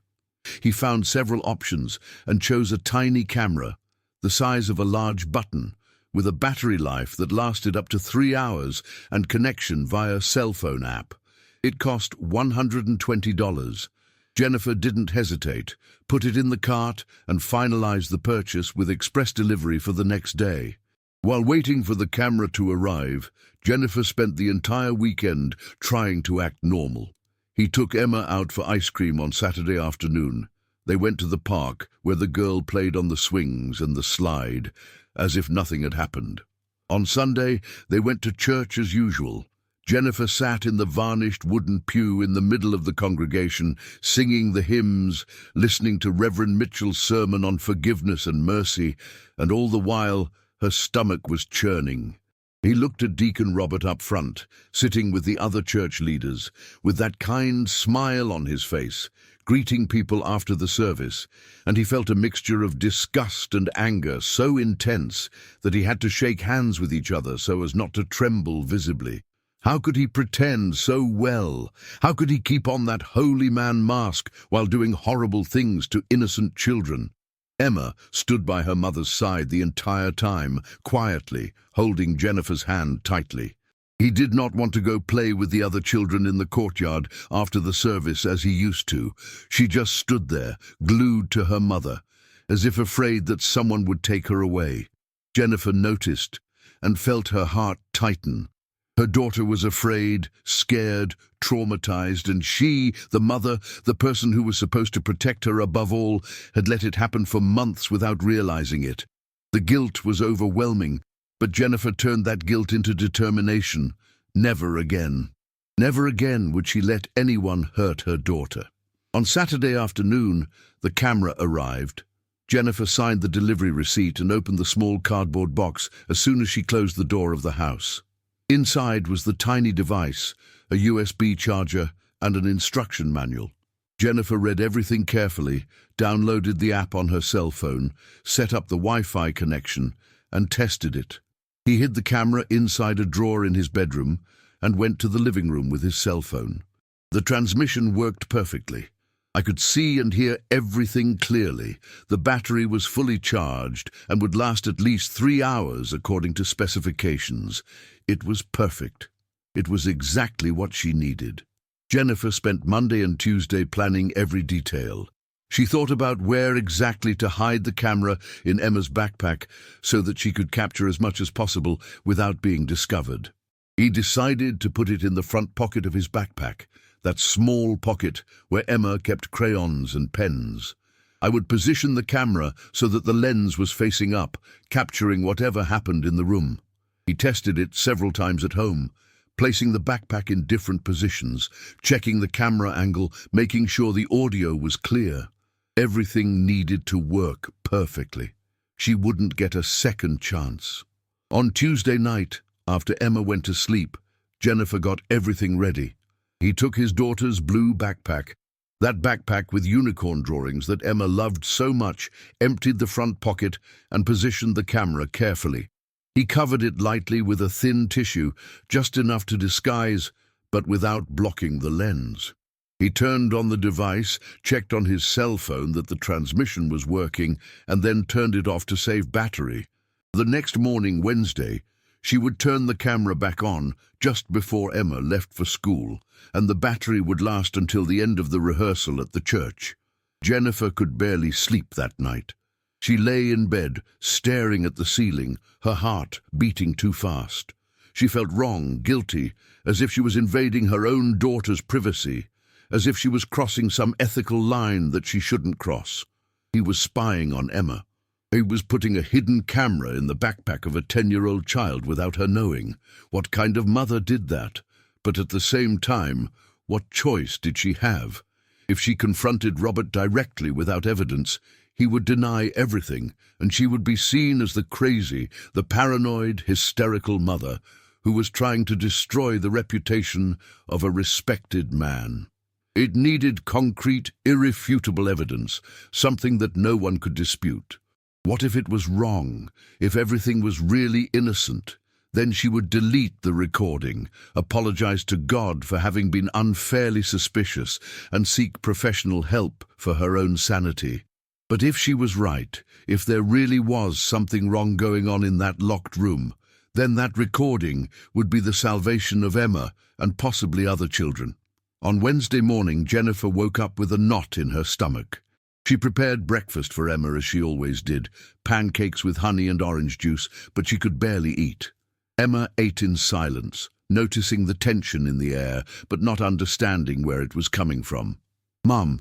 He found several options and chose a tiny camera, the size of a large button, with a battery life that lasted up to 3 hours and connection via cell phone app. It cost $120. Jennifer didn't hesitate, put it in the cart and finalized the purchase with express delivery for the next day. While waiting for the camera to arrive, Jennifer spent the entire weekend trying to act normal. He took Emma out for ice cream on Saturday afternoon. They went to the park, where the girl played on the swings and the slide, as if nothing had happened. On Sunday, they went to church as usual. Jennifer sat in the varnished wooden pew in the middle of the congregation, singing the hymns, listening to Reverend Mitchell's sermon on forgiveness and mercy, and all the while her stomach was churning. He looked at Deacon Robert up front, sitting with the other church leaders, with that kind smile on his face, greeting people after the service, and he felt a mixture of disgust and anger so intense that he had to shake hands with each other so as not to tremble visibly. How could he pretend so well? How could he keep on that holy man mask while doing horrible things to innocent children? Emma stood by her mother's side the entire time, quietly, holding Jennifer's hand tightly. He did not want to go play with the other children in the courtyard after the service as he used to. She just stood there, glued to her mother, as if afraid that someone would take her away. Jennifer noticed and felt her heart tighten. Her daughter was afraid, scared, traumatized, and she, the mother, the person who was supposed to protect her above all, had let it happen for months without realizing it. The guilt was overwhelming, but Jennifer turned that guilt into determination. Never again. Never again would she let anyone hurt her daughter. On Saturday afternoon, the camera arrived. Jennifer signed the delivery receipt and opened the small cardboard box as soon as she closed the door of the house. Inside was the tiny device, a USB charger, and an instruction manual. Jennifer read everything carefully, downloaded the app on her cell phone, set up the Wi-Fi connection, and tested it. He hid the camera inside a drawer in his bedroom and went to the living room with his cell phone. The transmission worked perfectly. I could see and hear everything clearly. The battery was fully charged and would last at least 3 hours according to specifications. It was perfect. It was exactly what she needed. Jennifer spent Monday and Tuesday planning every detail. She thought about where exactly to hide the camera in Emma's backpack so that she could capture as much as possible without being discovered. He decided to put it in the front pocket of his backpack, that small pocket where Emma kept crayons and pens. I would position the camera so that the lens was facing up, capturing whatever happened in the room. He tested it several times at home, placing the backpack in different positions, checking the camera angle, making sure the audio was clear. Everything needed to work perfectly. She wouldn't get a second chance. On Tuesday night, after Emma went to sleep, Jennifer got everything ready. He took his daughter's blue backpack, that backpack with unicorn drawings that Emma loved so much, emptied the front pocket and positioned the camera carefully. He covered it lightly with a thin tissue, just enough to disguise, but without blocking the lens. He turned on the device, checked on his cell phone that the transmission was working, and then turned it off to save battery. The next morning, Wednesday, she would turn the camera back on just before Emma left for school, and the battery would last until the end of the rehearsal at the church. Jennifer could barely sleep that night. She lay in bed, staring at the ceiling, her heart beating too fast. She felt wrong, guilty, as if she was invading her own daughter's privacy, as if she was crossing some ethical line that she shouldn't cross. He was spying on Emma. He was putting a hidden camera in the backpack of a 10-year-old child without her knowing. What kind of mother did that? But at the same time, what choice did she have? If she confronted Robert directly without evidence, he would deny everything, and she would be seen as the crazy, the paranoid, hysterical mother who was trying to destroy the reputation of a respected man. It needed concrete, irrefutable evidence, something that no one could dispute. What if it was wrong, if everything was really innocent? Then she would delete the recording, apologize to God for having been unfairly suspicious, and seek professional help for her own sanity. But if she was right, if there really was something wrong going on in that locked room, then that recording would be the salvation of Emma and possibly other children. On Wednesday morning, Jennifer woke up with a knot in her stomach. She prepared breakfast for Emma as she always did, pancakes with honey and orange juice, but she could barely eat. Emma ate in silence, noticing the tension in the air, but not understanding where it was coming from. "Mum,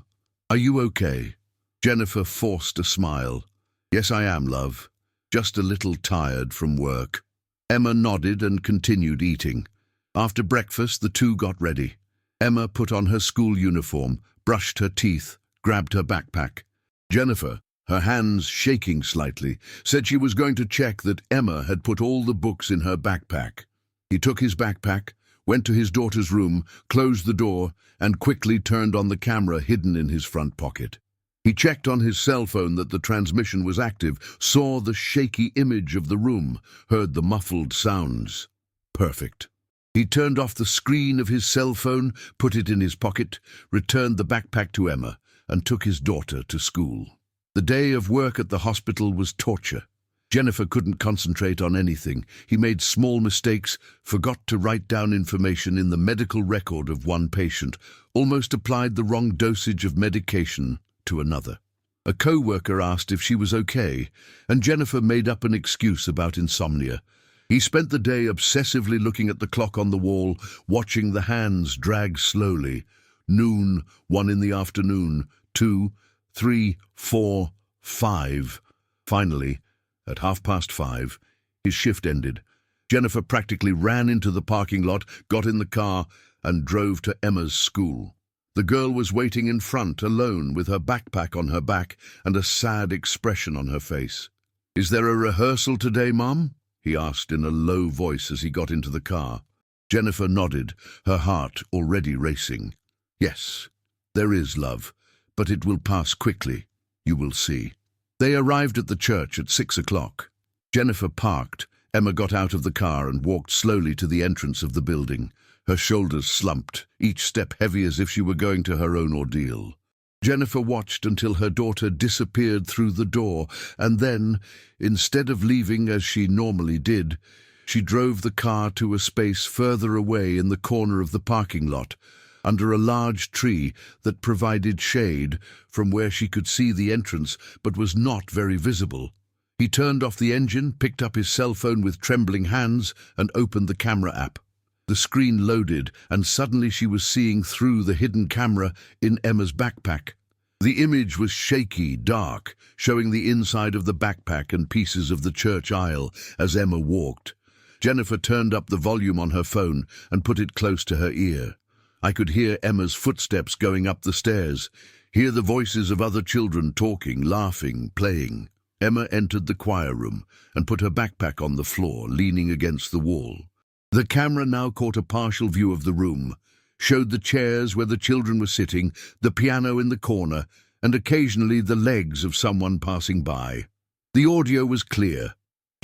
are you okay?" Jennifer forced a smile. "Yes, I am, love. Just a little tired from work." Emma nodded and continued eating. After breakfast, the two got ready. Emma put on her school uniform, brushed her teeth, grabbed her backpack. Jennifer, her hands shaking slightly, said she was going to check that Emma had put all the books in her backpack. He took his backpack, went to his daughter's room, closed the door, and quickly turned on the camera hidden in his front pocket. He checked on his cell phone that the transmission was active, saw the shaky image of the room, heard the muffled sounds. Perfect. He turned off the screen of his cell phone, put it in his pocket, returned the backpack to Emma, and took his daughter to school. The day of work at the hospital was torture. Jennifer couldn't concentrate on anything. He made small mistakes, forgot to write down information in the medical record of one patient, almost applied the wrong dosage of medication to another. A co-worker asked if she was okay, and Jennifer made up an excuse about insomnia. He spent the day obsessively looking at the clock on the wall, watching the hands drag slowly. Noon, 1 in the afternoon, 2, 3, 4, 5. Finally, at 5:30, his shift ended. Jennifer practically ran into the parking lot, got in the car, and drove to Emma's school. The girl was waiting in front, alone, with her backpack on her back and a sad expression on her face. "Is there a rehearsal today, Mum?" he asked in a low voice as he got into the car. Jennifer nodded, her heart already racing. "Yes, there is, love, but it will pass quickly. You will see." They arrived at the church at 6 o'clock. Jennifer parked. Emma got out of the car and walked slowly to the entrance of the building. Her shoulders slumped, each step heavy as if she were going to her own ordeal. Jennifer watched until her daughter disappeared through the door, and then, instead of leaving as she normally did, she drove the car to a space further away in the corner of the parking lot, under a large tree that provided shade from where she could see the entrance but was not very visible. He turned off the engine, picked up his cell phone with trembling hands, and opened the camera app. The screen loaded, and suddenly she was seeing through the hidden camera in Emma's backpack. The image was shaky, dark, showing the inside of the backpack and pieces of the church aisle as Emma walked. Jennifer turned up the volume on her phone and put it close to her ear. I could hear Emma's footsteps going up the stairs, hear the voices of other children talking, laughing, playing. Emma entered the choir room and put her backpack on the floor, leaning against the wall. The camera now caught a partial view of the room, showed the chairs where the children were sitting, the piano in the corner, and occasionally the legs of someone passing by. The audio was clear.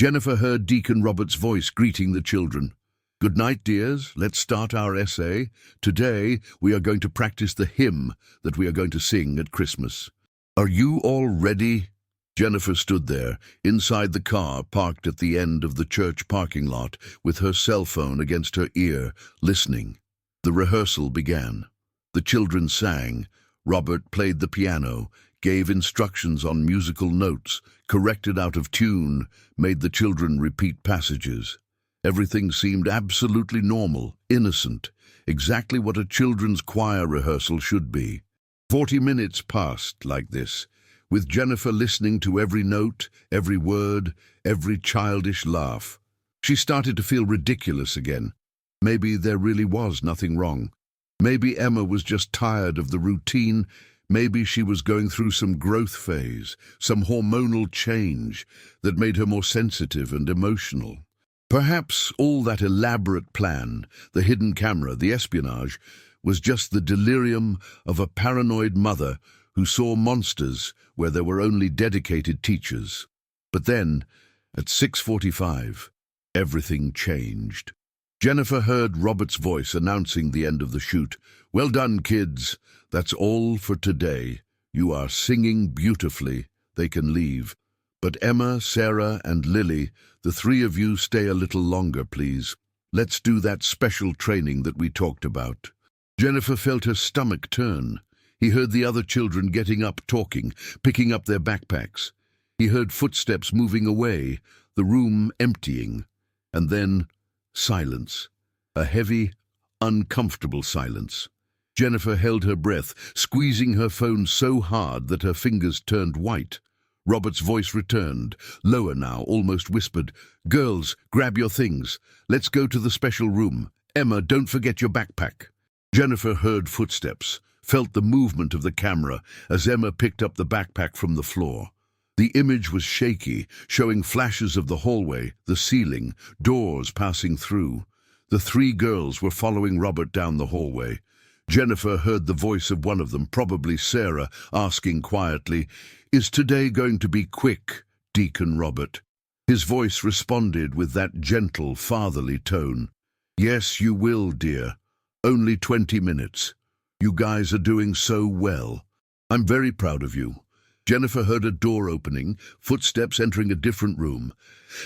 Jennifer heard Deacon Robert's voice greeting the children. "Good night, dears. Let's start our essay. Today we are going to practice the hymn that we are going to sing at Christmas. Are you all ready?" Jennifer stood there, inside the car parked at the end of the church parking lot, with her cell phone against her ear, listening. The rehearsal began. The children sang. Robert played the piano, gave instructions on musical notes, corrected out of tune, made the children repeat passages. Everything seemed absolutely normal, innocent, exactly what a children's choir rehearsal should be. 40 minutes passed like this, with Jennifer listening to every note, every word, every childish laugh. She started to feel ridiculous again. Maybe there really was nothing wrong. Maybe Emma was just tired of the routine. Maybe she was going through some growth phase, some hormonal change that made her more sensitive and emotional. Perhaps all that elaborate plan, the hidden camera, the espionage, was just the delirium of a paranoid mother who saw monsters where there were only dedicated teachers. But then, at 6:45, everything changed. Jennifer heard Robert's voice announcing the end of the shoot. "Well done, kids. That's all for today. You are singing beautifully. They can leave. But Emma, Sarah, and Lily, the three of you stay a little longer, please. Let's do that special training that we talked about." Jennifer felt her stomach turn. He heard the other children getting up, talking, picking up their backpacks. He heard footsteps moving away, the room emptying. And then silence. A heavy, uncomfortable silence. Jennifer held her breath, squeezing her phone so hard that her fingers turned white. Robert's voice returned, lower now, almost whispered. "Girls, grab your things. Let's go to the special room. Emma, don't forget your backpack." Jennifer heard footsteps, felt the movement of the camera as Emma picked up the backpack from the floor. The image was shaky, showing flashes of the hallway, the ceiling, doors passing through. The three girls were following Robert down the hallway. Jennifer heard the voice of one of them, probably Sarah, asking quietly, "Is today going to be quick, Deacon Robert?" His voice responded with that gentle, fatherly tone. "Yes, you will, dear. Only 20 minutes. You guys are doing so well. I'm very proud of you." Jennifer heard a door opening, footsteps entering a different room,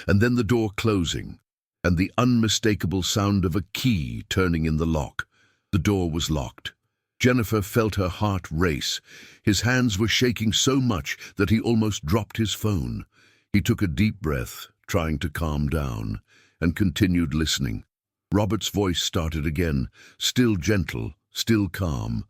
and then the door closing, and the unmistakable sound of a key turning in the lock. The door was locked. Jennifer felt her heart race. His hands were shaking so much that he almost dropped his phone. He took a deep breath, trying to calm down, and continued listening. Robert's voice started again, still gentle, still calm.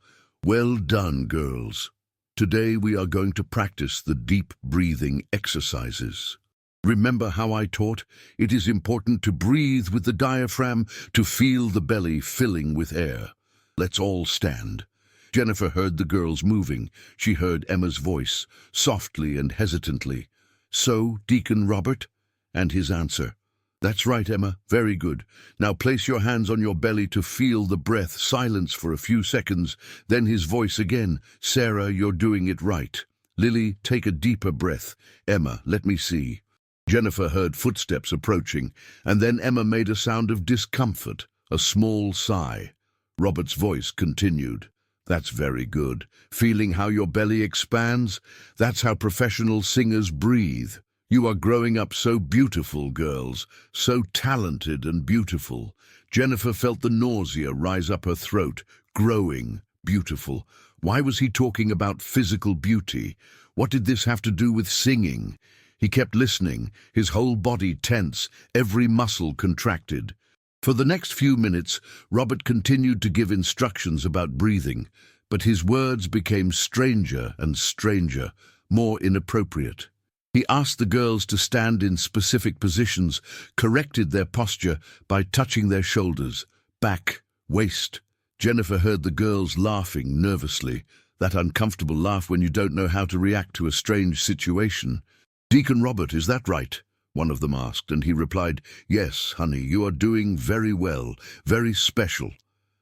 "Well done, girls. Today we are going to practice the deep breathing exercises. Remember how I taught? It is important to breathe with the diaphragm, to feel the belly filling with air. Let's all stand." Jennifer heard the girls moving. She heard Emma's voice, softly and hesitantly. "So, Deacon Robert?" And his answer. "That's right, Emma. Very good. Now place your hands on your belly to feel the breath." Silence for a few seconds. Then his voice again. "Sarah, you're doing it right. Lily, take a deeper breath. Emma, let me see." Jennifer heard footsteps approaching, and then Emma made a sound of discomfort, a small sigh. Robert's voice continued. "That's very good. Feeling how your belly expands? That's how professional singers breathe. You are growing up so beautiful, girls, so talented and beautiful." Jennifer felt the nausea rise up her throat. Growing, beautiful. Why was he talking about physical beauty? What did this have to do with singing? He kept listening, his whole body tense, every muscle contracted. For the next few minutes, Robert continued to give instructions about breathing, but his words became stranger and stranger, more inappropriate. He asked the girls to stand in specific positions, corrected their posture by touching their shoulders, back, waist. Jennifer heard the girls laughing nervously, that uncomfortable laugh when you don't know how to react to a strange situation. "Deacon Robert, is that right?" one of them asked, and he replied, "Yes, honey, you are doing very well, very special."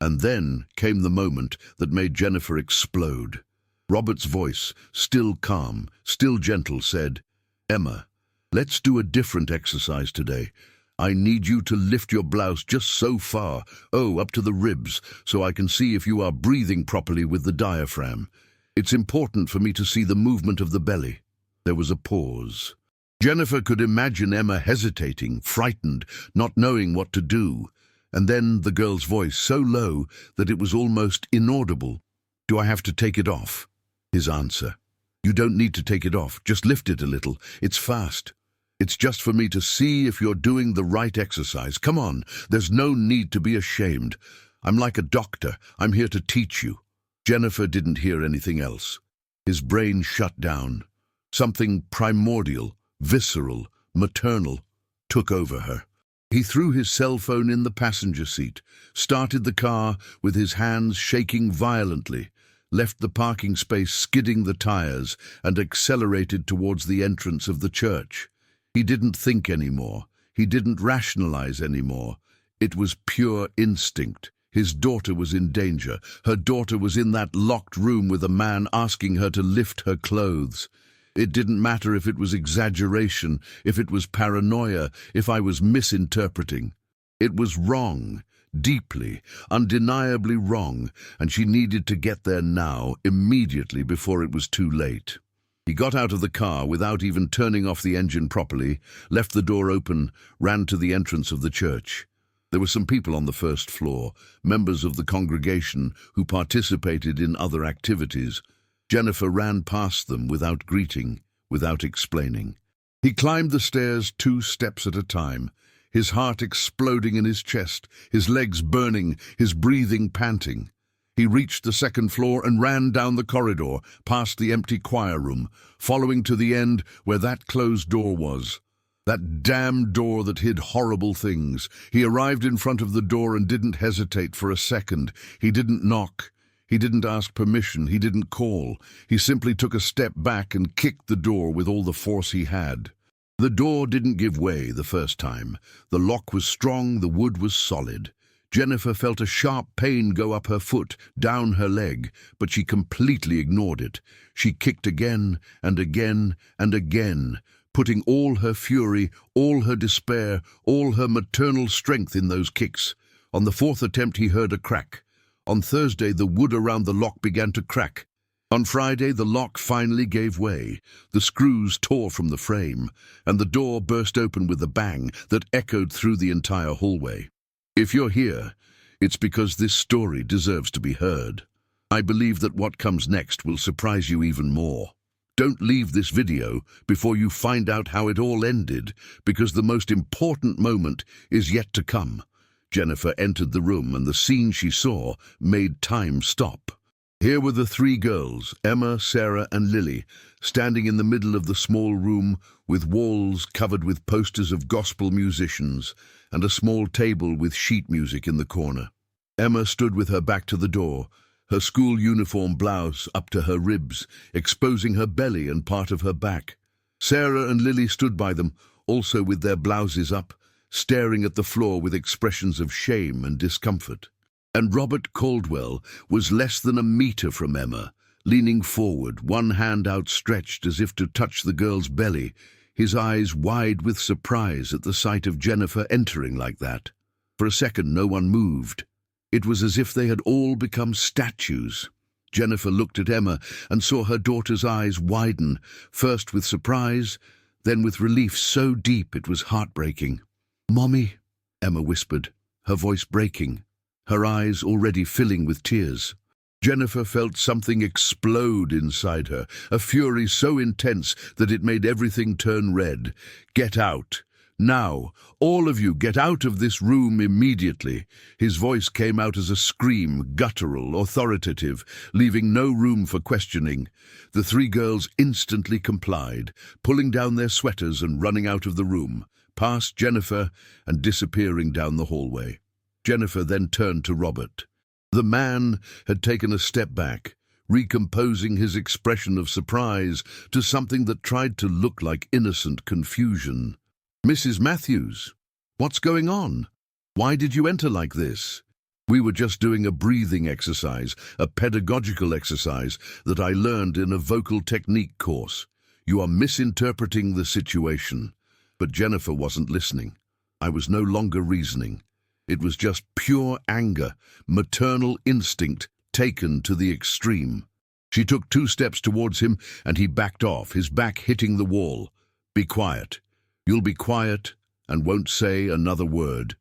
And then came the moment that made Jennifer explode. Robert's voice, still calm, still gentle, said, "Emma, let's do a different exercise today. I need you to lift your blouse just so far, up to the ribs, so I can see if you are breathing properly with the diaphragm. It's important for me to see the movement of the belly." There was a pause. Jennifer could imagine Emma hesitating, frightened, not knowing what to do. And then the girl's voice, so low that it was almost inaudible. "Do I have to take it off?" His answer. "You don't need to take it off. Just lift it a little. It's fast. It's just for me to see if you're doing the right exercise. Come on. There's no need to be ashamed. I'm like a doctor. I'm here to teach you." Jennifer didn't hear anything else. His brain shut down. Something primordial, visceral, maternal took over her. He threw his cell phone in the passenger seat, started the car with his hands shaking violently, left the parking space skidding the tires, and accelerated towards the entrance of the church. He didn't think anymore. He didn't rationalize anymore. It was pure instinct. His daughter was in danger. Her daughter was in that locked room with a man asking her to lift her clothes. It didn't matter if it was exaggeration, if it was paranoia, if I was misinterpreting. It was wrong, deeply, undeniably wrong, and she needed to get there now, immediately, before it was too late. He got out of the car without even turning off the engine properly, left the door open, ran to the entrance of the church. There were some people on the first floor, members of the congregation who participated in other activities. Jennifer ran past them without greeting, without explaining. He climbed the stairs 2 steps at a time, his heart exploding in his chest, his legs burning, his breathing panting. He reached the 2nd floor and ran down the corridor, past the empty choir room, following to the end where that closed door was. That damned door that hid horrible things. He arrived in front of the door and didn't hesitate for a second. He didn't knock. He didn't ask permission. He didn't call. He simply took a step back and kicked the door with all the force he had. The door didn't give way the first time. The lock was strong, the wood was solid. Jennifer felt a sharp pain go up her foot, down her leg, but she completely ignored it. She kicked again and again and again, putting all her fury, all her despair, all her maternal strength in those kicks. On the 4th attempt he heard a crack. On Thursday the wood around the lock began to crack. On Friday the lock finally gave way. The screws tore from the frame, and the door burst open with a bang that echoed through the entire hallway. If you're here, it's because this story deserves to be heard. I believe that what comes next will surprise you even more. Don't leave this video before you find out how it all ended, because the most important moment is yet to come. Jennifer entered the room, and the scene she saw made time stop. Here were the 3 girls, Emma, Sarah, and Lily, standing in the middle of the small room with walls covered with posters of gospel musicians and a small table with sheet music in the corner. Emma stood with her back to the door, her school uniform blouse up to her ribs, exposing her belly and part of her back. Sarah and Lily stood by them, also with their blouses up, staring at the floor with expressions of shame and discomfort. And Robert Caldwell was less than a meter from Emma, leaning forward, one hand outstretched as if to touch the girl's belly, his eyes wide with surprise at the sight of Jennifer entering like that. For a second no one moved. It was as if they had all become statues. Jennifer looked at Emma and saw her daughter's eyes widen, first with surprise, then with relief so deep it was heartbreaking. "Mommy," Emma whispered, her voice breaking, her eyes already filling with tears. Jennifer felt something explode inside her, a fury so intense that it made everything turn red. "Get out. Now, all of you, get out of this room immediately." His voice came out as a scream, guttural, authoritative, leaving no room for questioning. The 3 girls instantly complied, pulling down their sweaters and running out of the room, past Jennifer and disappearing down the hallway. Jennifer then turned to Robert. The man had taken a step back, recomposing his expression of surprise to something that tried to look like innocent confusion. "Mrs. Matthews, what's going on? Why did you enter like this?" "We were just doing a breathing exercise, a pedagogical exercise that I learned in a vocal technique course. You are misinterpreting the situation." But Jennifer wasn't listening. I was no longer reasoning. It was just pure anger, maternal instinct taken to the extreme. She took 2 steps towards him, and he backed off, his back hitting the wall. "Be quiet. You'll be quiet and won't say another word."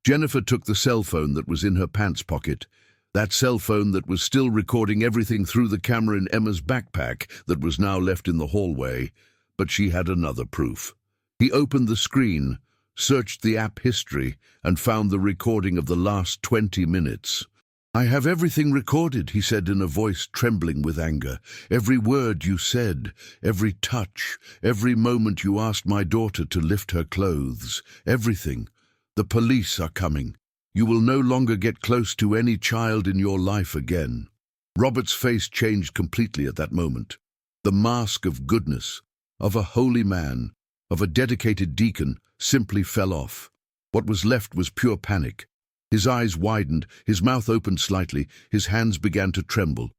Jennifer took the cell phone that was in her pants pocket, that cell phone that was still recording everything through the camera in Emma's backpack that was now left in the hallway, but she had another proof. He opened the screen, searched the app history, and found the recording of the last 20 minutes. "I have everything recorded," he said in a voice trembling with anger. "Every word you said, every touch, every moment you asked my daughter to lift her clothes, everything. The police are coming. You will no longer get close to any child in your life again." Robert's face changed completely at that moment. The mask of goodness, of a holy man, of a dedicated deacon, simply fell off. What was left was pure panic. His eyes widened, his mouth opened slightly, his hands began to tremble.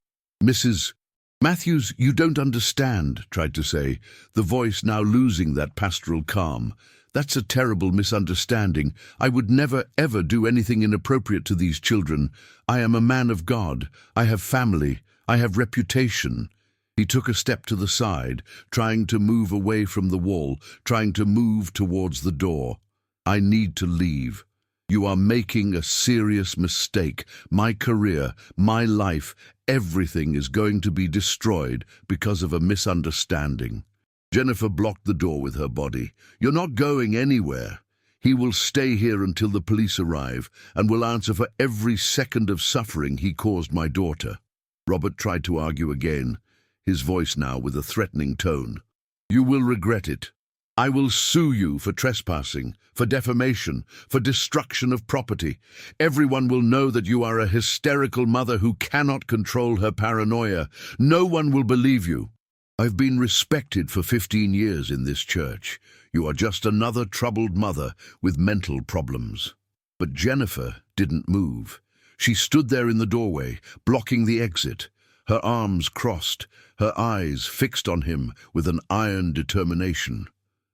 "Mrs. Matthews, you don't understand," tried to say, the voice now losing that pastoral calm. "That's a terrible misunderstanding. I would never, ever do anything inappropriate to these children. I am a man of God. I have family. I have reputation." He took a step to the side, trying to move away from the wall, trying to move towards the door. "I need to leave. You are making a serious mistake. My career, my life, everything is going to be destroyed because of a misunderstanding." Jennifer blocked the door with her body. "You're not going anywhere. He will stay here until the police arrive and will answer for every second of suffering he caused my daughter." Robert tried to argue again, his voice now with a threatening tone. "You will regret it. I will sue you for trespassing, for defamation, for destruction of property. Everyone will know that you are a hysterical mother who cannot control her paranoia. No one will believe you. I've been respected for 15 years in this church. You are just another troubled mother with mental problems." But Jennifer didn't move. She stood there in the doorway, blocking the exit, her arms crossed, her eyes fixed on him with an iron determination.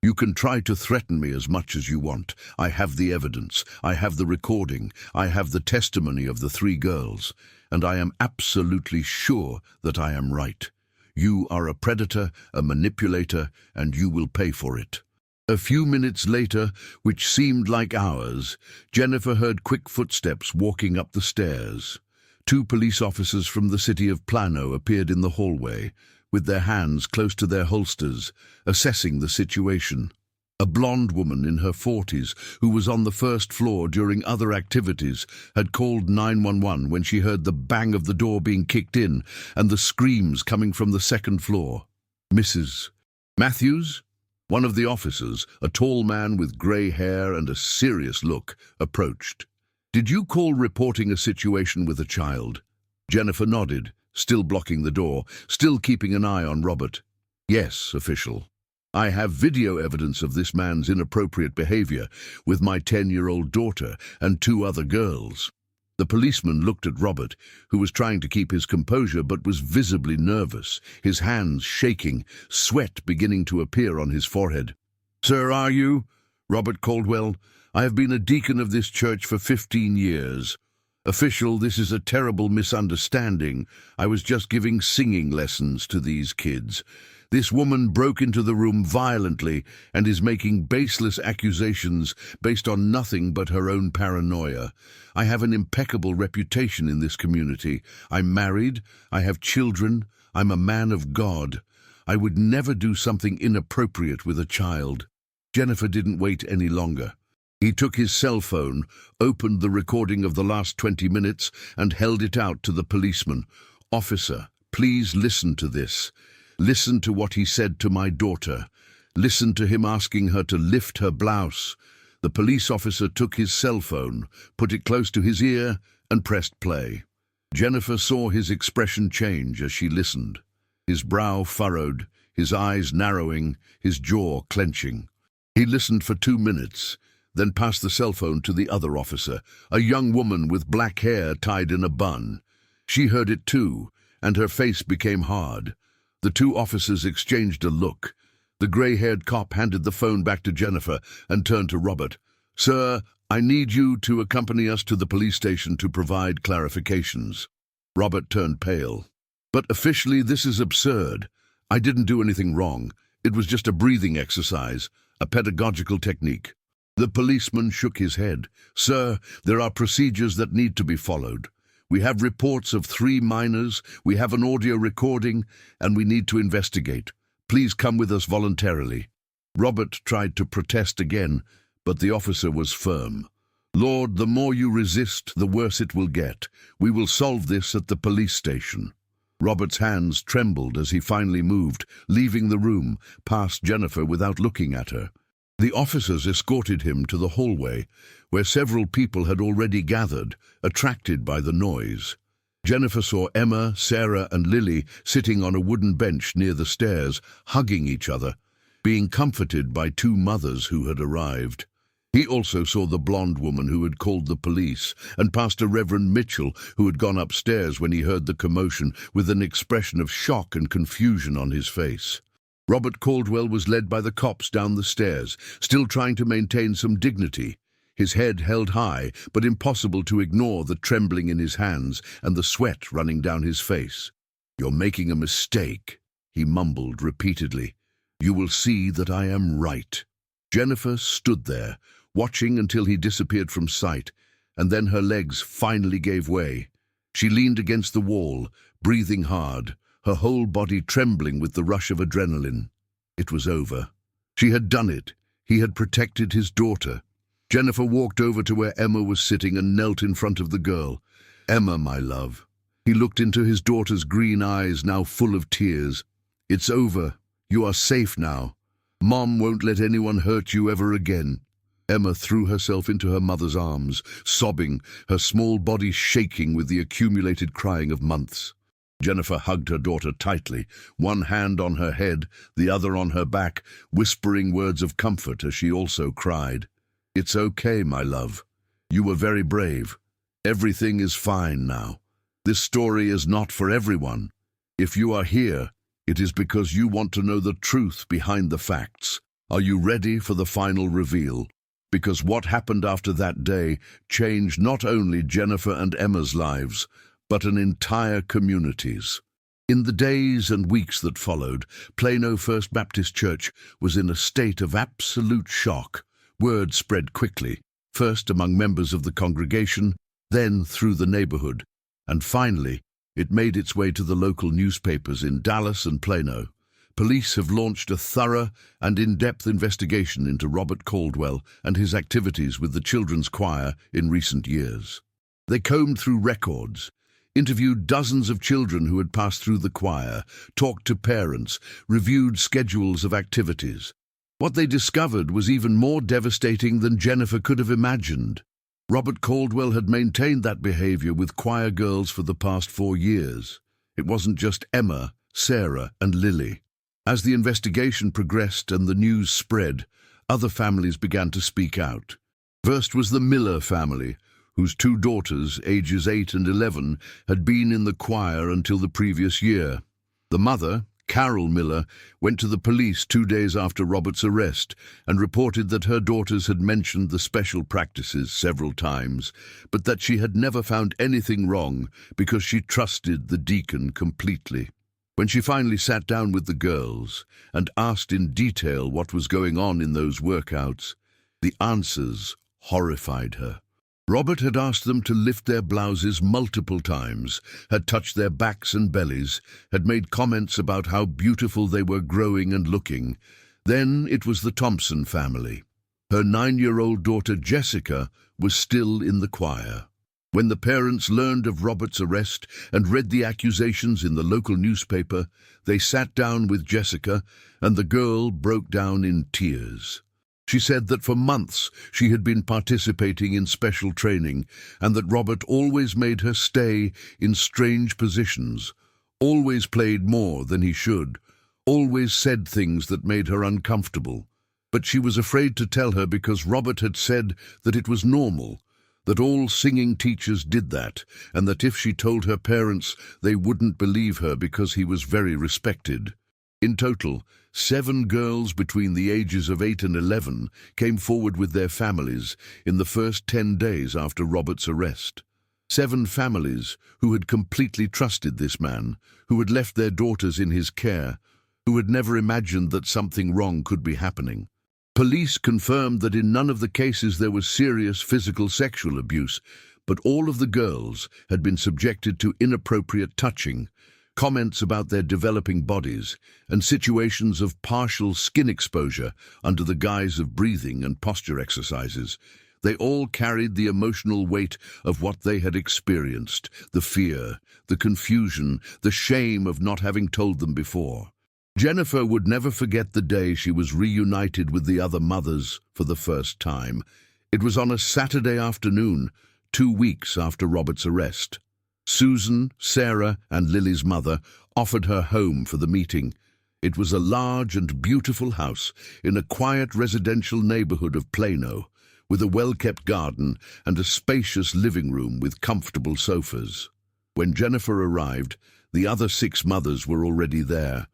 "You can try to threaten me as much as you want. I have the evidence. I have the recording. I have the testimony of the 3 girls. And I am absolutely sure that I am right. You are a predator, a manipulator, and you will pay for it." A few minutes later, which seemed like hours, Jennifer heard quick footsteps walking up the stairs. 2 police officers from the city of Plano appeared in the hallway, with their hands close to their holsters, assessing the situation. A blonde woman in her 40s, who was on the first floor during other activities, had called 911 when she heard the bang of the door being kicked in and the screams coming from the second floor. "Mrs. Matthews?" One of the officers, a tall man with grey hair and a serious look, approached. "Did you call reporting a situation with a child?" Jennifer nodded, still blocking the door, still keeping an eye on Robert. "Yes, official. I have video evidence of this man's inappropriate behavior with my 10-year-old daughter and 2 other girls." The policeman looked at Robert, who was trying to keep his composure but was visibly nervous, his hands shaking, sweat beginning to appear on his forehead. "Sir, are you?" "Robert Caldwell. I have been a deacon of this church for 15 years. Official, this is a terrible misunderstanding. I was just giving singing lessons to these kids. This woman broke into the room violently and is making baseless accusations based on nothing but her own paranoia. I have an impeccable reputation in this community. I'm married, I have children, I'm a man of God. I would never do something inappropriate with a child." Jennifer didn't wait any longer. He took his cell phone, opened the recording of the last 20 minutes, and held it out to the policeman. "Officer, please listen to this. Listen to what he said to my daughter. Listen to him asking her to lift her blouse." The police officer took his cell phone, put it close to his ear, and pressed play. Jennifer saw his expression change as she listened. His brow furrowed, his eyes narrowing, his jaw clenching. He listened for 2 minutes, then passed the cell phone to the other officer, a young woman with black hair tied in a bun. She heard it too, and her face became hard. The 2 officers exchanged a look. The grey-haired cop handed the phone back to Jennifer and turned to Robert. "Sir, I need you to accompany us to the police station to provide clarifications." Robert turned pale. "But officially, this is absurd. I didn't do anything wrong. It was just a breathing exercise, a pedagogical technique." The policeman shook his head. "Sir, there are procedures that need to be followed. We have reports of 3 minors, we have an audio recording, and we need to investigate. Please come with us voluntarily." Robert tried to protest again, but the officer was firm. "Lord, the more you resist, the worse it will get. We will solve this at the police station." Robert's hands trembled as he finally moved, leaving the room, past Jennifer without looking at her. The officers escorted him to the hallway, where several people had already gathered, attracted by the noise. Jennifer saw Emma, Sarah, and Lily sitting on a wooden bench near the stairs, hugging each other, being comforted by two mothers who had arrived. He also saw the blonde woman who had called the police, and Pastor Reverend Mitchell, who had gone upstairs when he heard the commotion with an expression of shock and confusion on his face. Robert Caldwell was led by the cops down the stairs, still trying to maintain some dignity, his head held high, but impossible to ignore the trembling in his hands and the sweat running down his face. "You're making a mistake," he mumbled repeatedly. "You will see that I am right." Jennifer stood there, watching until he disappeared from sight, and then her legs finally gave way. She leaned against the wall, breathing hard, her whole body trembling with the rush of adrenaline. It was over. She had done it. He had protected his daughter. Jennifer walked over to where Emma was sitting and knelt in front of the girl. "Emma, my love." He looked into his daughter's green eyes, now full of tears. "It's over. You are safe now. Mom won't let anyone hurt you ever again." Emma threw herself into her mother's arms, sobbing, her small body shaking with the accumulated crying of months. Jennifer hugged her daughter tightly, one hand on her head, the other on her back, whispering words of comfort as she also cried. "It's okay, my love. You were very brave. Everything is fine now. This story is not for everyone. If you are here, it is because you want to know the truth behind the facts. Are you ready for the final reveal? Because what happened after that day changed not only Jennifer and Emma's lives, but an entire community's. In the days and weeks that followed, Plano First Baptist Church was in a state of absolute shock. Word spread quickly, first among members of the congregation, then through the neighborhood, and finally, it made its way to the local newspapers in Dallas and Plano. Police have launched a thorough and in-depth investigation into Robert Caldwell and his activities with the children's choir in recent years. They combed through records, interviewed dozens of children who had passed through the choir, talked to parents, reviewed schedules of activities. What they discovered was even more devastating than Jennifer could have imagined. Robert Caldwell had maintained that behavior with choir girls for the past 4 years. It wasn't just Emma, Sarah, and Lily. As the investigation progressed and the news spread, other families began to speak out. First was the Miller family, whose 2 daughters, ages 8 and 11, had been in the choir until the previous year. The mother, Carol Miller, went to the police 2 days after Robert's arrest and reported that her daughters had mentioned the special practices several times, but that she had never found anything wrong because she trusted the deacon completely. When she finally sat down with the girls and asked in detail what was going on in those workouts, the answers horrified her. Robert had asked them to lift their blouses multiple times, had touched their backs and bellies, had made comments about how beautiful they were growing and looking. Then it was the Thompson family. Her 9-year-old daughter Jessica was still in the choir. When the parents learned of Robert's arrest and read the accusations in the local newspaper, they sat down with Jessica, and the girl broke down in tears. She said that for months she had been participating in special training and that Robert always made her stay in strange positions, always played more than he should, always said things that made her uncomfortable. But she was afraid to tell her because Robert had said that it was normal, that all singing teachers did that, and that if she told her parents, they wouldn't believe her because he was very respected. In total, 7 girls between the ages of 8 and 11 came forward with their families in the first 10 days after Robert's arrest. 7 families who had completely trusted this man, who had left their daughters in his care, who had never imagined that something wrong could be happening. Police confirmed that in none of the cases there was serious physical sexual abuse, but all of the girls had been subjected to inappropriate touching, comments about their developing bodies, and situations of partial skin exposure under the guise of breathing and posture exercises. They all carried the emotional weight of what they had experienced, the fear, the confusion, the shame of not having told them before. Jennifer would never forget the day she was reunited with the other mothers for the first time. It was on a Saturday afternoon, 2 weeks after Robert's arrest. Susan, Sarah, and Lily's mother offered her home for the meeting. It was a large and beautiful house in a quiet residential neighborhood of Plano, with a well-kept garden and a spacious living room with comfortable sofas. When Jennifer arrived, the other 6 mothers were already there.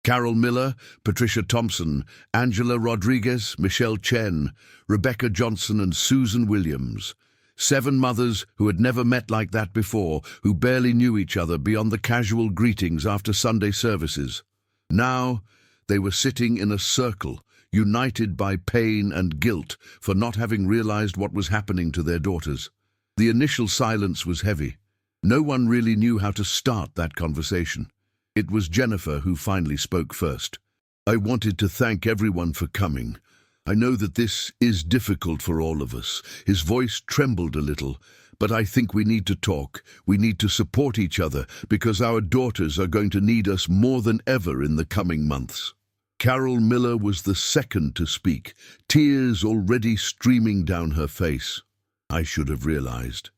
Carol Miller, Patricia Thompson, Angela Rodriguez, Michelle Chen, Rebecca Johnson, and Susan Williams. 7 mothers who had never met like that before, who barely knew each other beyond the casual greetings after Sunday services. Now they were sitting in a circle, united by pain and guilt for not having realized what was happening to their daughters. The initial silence was heavy. No one really knew how to start that conversation. It was Jennifer who finally spoke first. "I wanted to thank everyone for coming. I know that this is difficult for all of us." His voice trembled a little. "But I think we need to talk. We need to support each other because our daughters are going to need us more than ever in the coming months." Carol Miller was the second to speak, tears already streaming down her face. "I should have realized.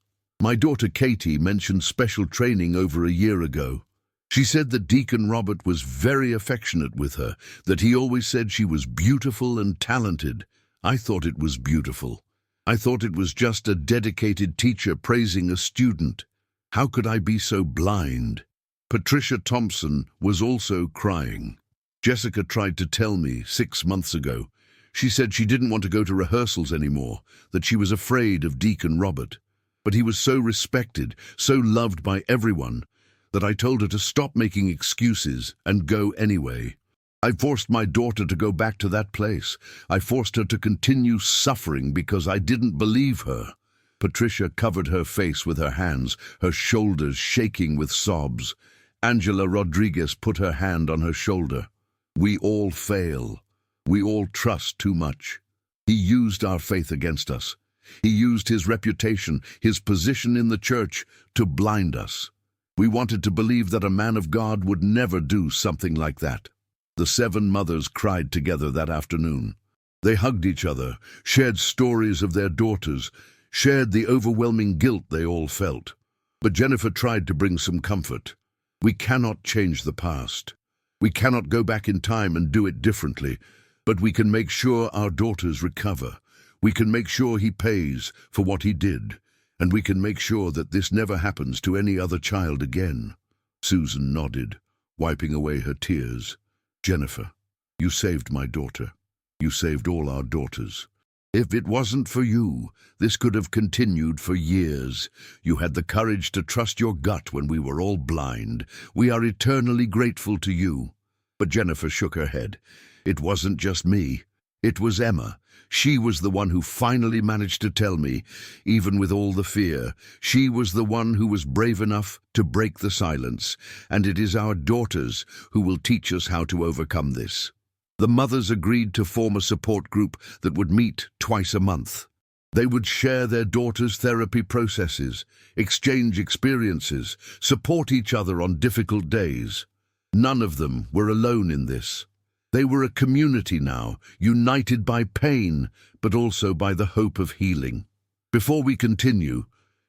My daughter Katie mentioned special training over a year ago. She said that Deacon Robert was very affectionate with her, that he always said she was beautiful and talented. I thought it was beautiful. I thought it was just a dedicated teacher praising a student. How could I be so blind?" Patricia Thompson was also crying. "Jessica tried to tell me 6 months ago. She said she didn't want to go to rehearsals anymore, that she was afraid of Deacon Robert. But he was so respected, so loved by everyone, that I told her to stop making excuses and go anyway. I forced my daughter to go back to that place. I forced her to continue suffering because I didn't believe her." Patricia covered her face with her hands, her shoulders shaking with sobs. Angela Rodriguez put her hand on her shoulder. "We all fail. We all trust too much. He used our faith against us. He used his reputation, his position in the church, to blind us. We wanted to believe that a man of God would never do something like that." The 7 mothers cried together that afternoon. They hugged each other, shared stories of their daughters, shared the overwhelming guilt they all felt. But Jennifer tried to bring some comfort. "We cannot change the past. We cannot go back in time and do it differently, but we can make sure our daughters recover. We can make sure he pays for what he did. And we can make sure that this never happens to any other child again." Susan nodded, wiping away her tears. "Jennifer, you saved my daughter. You saved all our daughters. If it wasn't for you, this could have continued for years. You had the courage to trust your gut when we were all blind. We are eternally grateful to you." But Jennifer shook her head. "It wasn't just me. It was Emma. She was the one who finally managed to tell me, even with all the fear. She was the one who was brave enough to break the silence, and it is our daughters who will teach us how to overcome this." The mothers agreed to form a support group that would meet twice a month. They would share their daughters' therapy processes, exchange experiences, support each other on difficult days. None of them were alone in this. They were a community now, united by pain, but also by the hope of healing. Before we continue,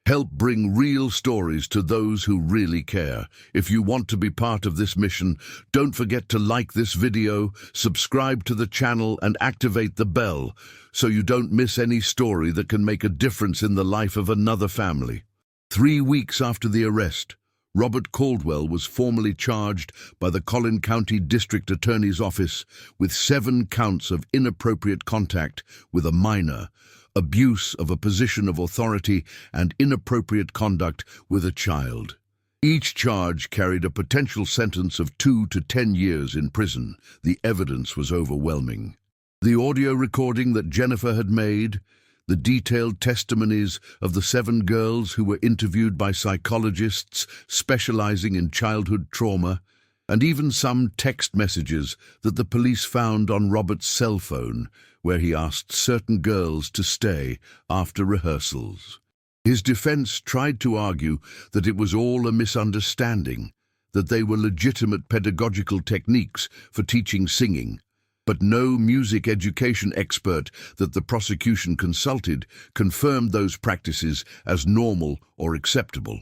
help bring real stories to those who really care. If you want to be part of this mission, don't forget to like this video, subscribe to the channel, and activate the bell so you don't miss any story that can make a difference in the life of another family. 3 weeks after the arrest, Robert Caldwell was formally charged by the Collin County District Attorney's Office with 7 counts of inappropriate contact with a minor, abuse of a position of authority, and inappropriate conduct with a child. Each charge carried a potential sentence of 2 to 10 years in prison. The evidence was overwhelming. The audio recording that Jennifer had made, the detailed testimonies of the 7 girls who were interviewed by psychologists specializing in childhood trauma, and even some text messages that the police found on Robert's cell phone, where he asked certain girls to stay after rehearsals. His defense tried to argue that it was all a misunderstanding, that they were legitimate pedagogical techniques for teaching singing, but no music education expert that the prosecution consulted confirmed those practices as normal or acceptable.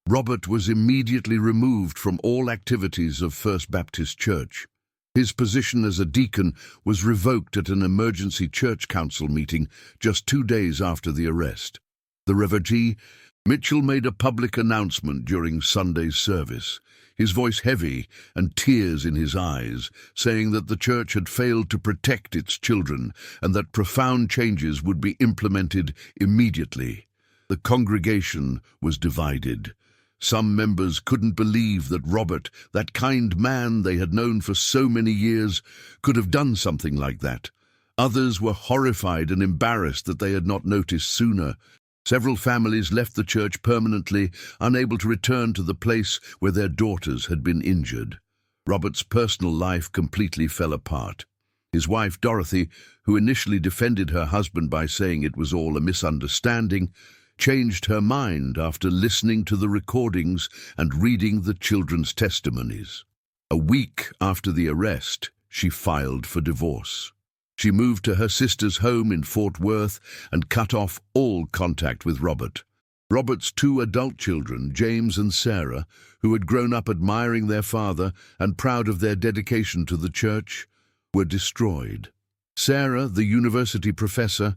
Robert was immediately removed from all activities of First Baptist Church. His position as a deacon was revoked at an emergency church council meeting just 2 days after the arrest. The Reverend Mitchell made a public announcement during Sunday's service, his voice heavy and tears in his eyes, saying that the church had failed to protect its children and that profound changes would be implemented immediately. The congregation was divided. Some members couldn't believe that Robert, that kind man they had known for so many years, could have done something like that. Others were horrified and embarrassed that they had not noticed sooner. Several families left the church permanently, unable to return to the place where their daughters had been injured. Robert's personal life completely fell apart. His wife, Dorothy, who initially defended her husband by saying it was all a misunderstanding, changed her mind after listening to the recordings and reading the children's testimonies. A week after the arrest, she filed for divorce. She moved to her sister's home in Fort Worth and cut off all contact with Robert. Robert's 2 adult children, James and Sarah, who had grown up admiring their father and proud of their dedication to the church, were destroyed. Sarah, the university professor,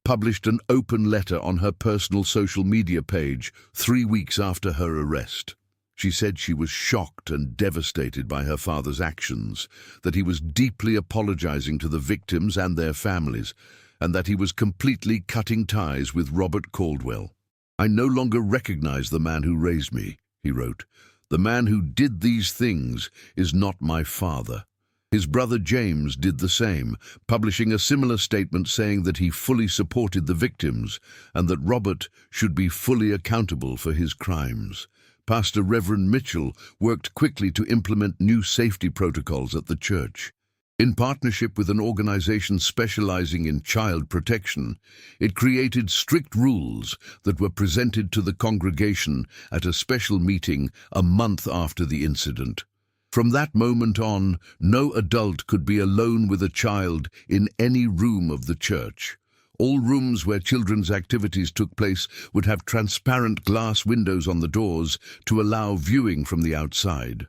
published an open letter on her personal social media page 3 weeks after her arrest. She said she was shocked and devastated by her father's actions, that he was deeply apologizing to the victims and their families, and that he was completely cutting ties with Robert Caldwell. "I no longer recognize the man who raised me," he wrote. "The man who did these things is not my father." His brother James did the same, publishing a similar statement saying that he fully supported the victims and that Robert should be fully accountable for his crimes. Pastor Reverend Mitchell worked quickly to implement new safety protocols at the church. In partnership with an organization specializing in child protection, it created strict rules that were presented to the congregation at a special meeting a month after the incident. From that moment on, no adult could be alone with a child in any room of the church. All rooms where children's activities took place would have transparent glass windows on the doors to allow viewing from the outside.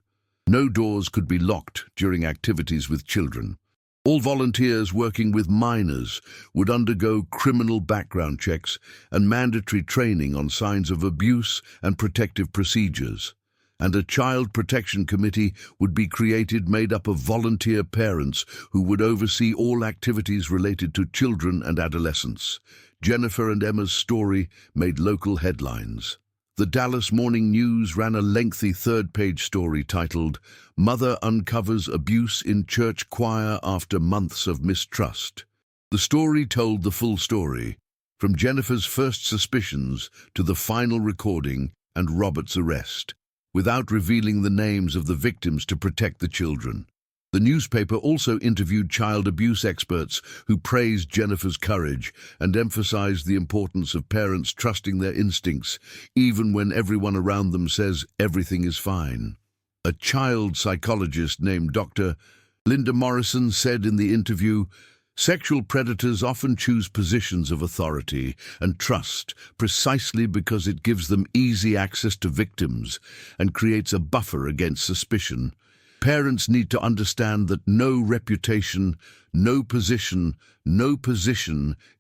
No doors could be locked during activities with children. All volunteers working with minors would undergo criminal background checks and mandatory training on signs of abuse and protective procedures. And a child protection committee would be created made up of volunteer parents who would oversee all activities related to children and adolescents. Jennifer and Emma's story made local headlines. The Dallas Morning News ran a lengthy 3rd-page story titled, "Mother Uncovers Abuse in Church Choir After Months of Mistrust." The story told the full story, from Jennifer's first suspicions to the final recording and Robert's arrest, without revealing the names of the victims to protect the children. The newspaper also interviewed child abuse experts who praised Jennifer's courage and emphasized the importance of parents trusting their instincts, even when everyone around them says everything is fine. A child psychologist named Dr. Linda Morrison said in the interview, "Sexual predators often choose positions of authority and trust precisely because it gives them easy access to victims and creates a buffer against suspicion. Parents need to understand that no reputation, no position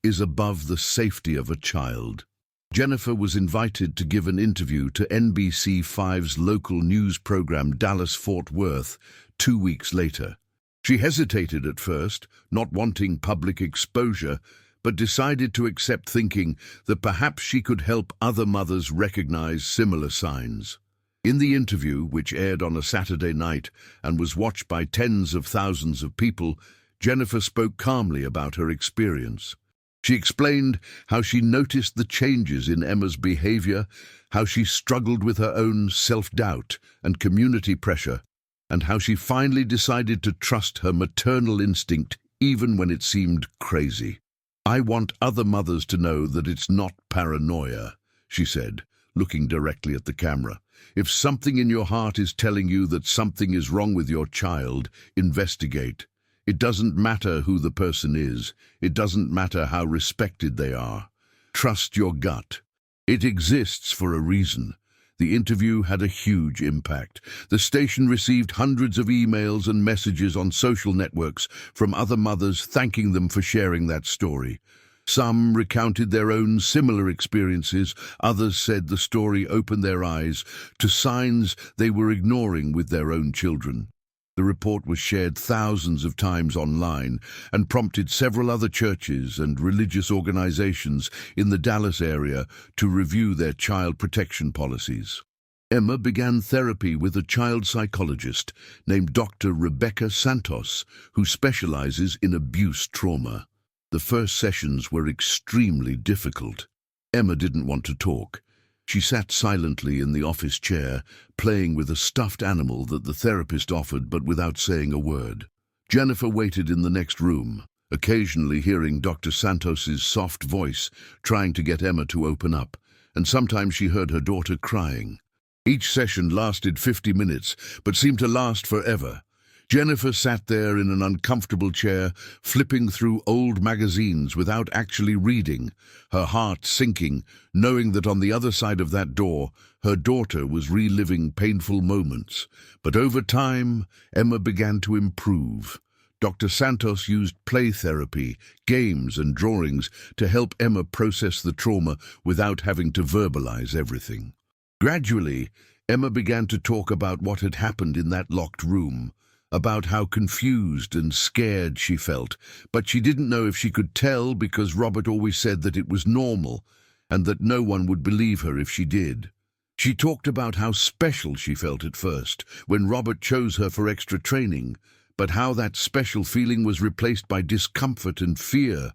is above the safety of a child." Jennifer was invited to give an interview to NBC5's local news program Dallas-Fort Worth 2 weeks later. She hesitated at first, not wanting public exposure, but decided to accept, thinking that perhaps she could help other mothers recognize similar signs. In the interview, which aired on a Saturday night and was watched by tens of thousands of people, Jennifer spoke calmly about her experience. She explained how she noticed the changes in Emma's behavior, how she struggled with her own self-doubt and community pressure, and how she finally decided to trust her maternal instinct even when it seemed crazy. "I want other mothers to know that it's not paranoia," she said, looking directly at the camera. If something in your heart is telling you that something is wrong with your child, investigate. It doesn't matter who the person is. It doesn't matter how respected they are. Trust your gut. It exists for a reason. The interview had a huge impact. The station received hundreds of emails and messages on social networks from other mothers thanking them for sharing that story. Some recounted their own similar experiences. Others said the story opened their eyes to signs they were ignoring with their own children. The report was shared thousands of times online and prompted several other churches and religious organizations in the Dallas area to review their child protection policies. Emma began therapy with a child psychologist named Dr. Rebecca Santos, who specializes in abuse trauma. The first sessions were extremely difficult. Emma didn't want to talk. She sat silently in the office chair, playing with a stuffed animal that the therapist offered, but without saying a word. Jennifer waited in the next room, occasionally hearing Dr. Santos's soft voice trying to get Emma to open up, and sometimes she heard her daughter crying. Each session lasted 50 minutes, but seemed to last forever. Jennifer sat there in an uncomfortable chair, flipping through old magazines without actually reading, her heart sinking, knowing that on the other side of that door, her daughter was reliving painful moments. But over time, Emma began to improve. Dr. Santos used play therapy, games and drawings to help Emma process the trauma without having to verbalize everything. Gradually, Emma began to talk about what had happened in that locked room, about how confused and scared she felt, but she didn't know if she could tell because Robert always said that it was normal and that no one would believe her if she did. She talked about how special she felt at first when Robert chose her for extra training, but how that special feeling was replaced by discomfort and fear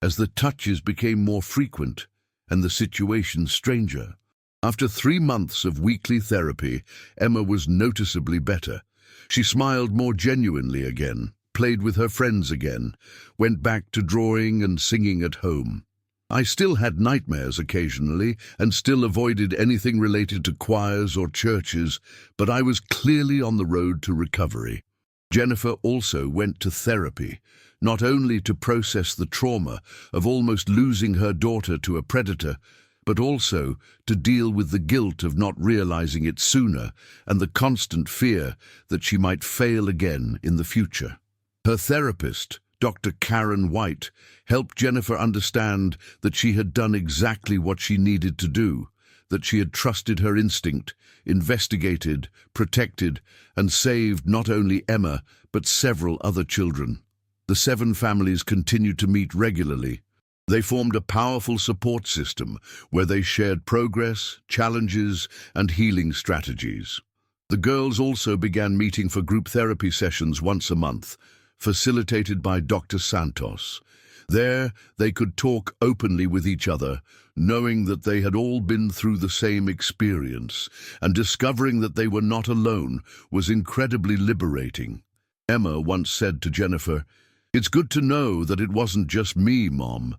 as the touches became more frequent and the situation stranger. After 3 months of weekly therapy, Emma was noticeably better. She smiled more genuinely again, played with her friends again, went back to drawing and singing at home. I still had nightmares occasionally and still avoided anything related to choirs or churches, but I was clearly on the road to recovery. Jennifer also went to therapy, not only to process the trauma of almost losing her daughter to a predator, but also to deal with the guilt of not realizing it sooner and the constant fear that she might fail again in the future. Her therapist, Dr. Karen White, helped Jennifer understand that she had done exactly what she needed to do, that she had trusted her instinct, investigated, protected, and saved not only Emma, but several other children. The 7 families continued to meet regularly. They formed a powerful support system where they shared progress, challenges, and healing strategies. The girls also began meeting for group therapy sessions once a month, facilitated by Dr. Santos. There, they could talk openly with each other, knowing that they had all been through the same experience, and discovering that they were not alone was incredibly liberating. Emma once said to Jennifer, "It's good to know that it wasn't just me, Mom.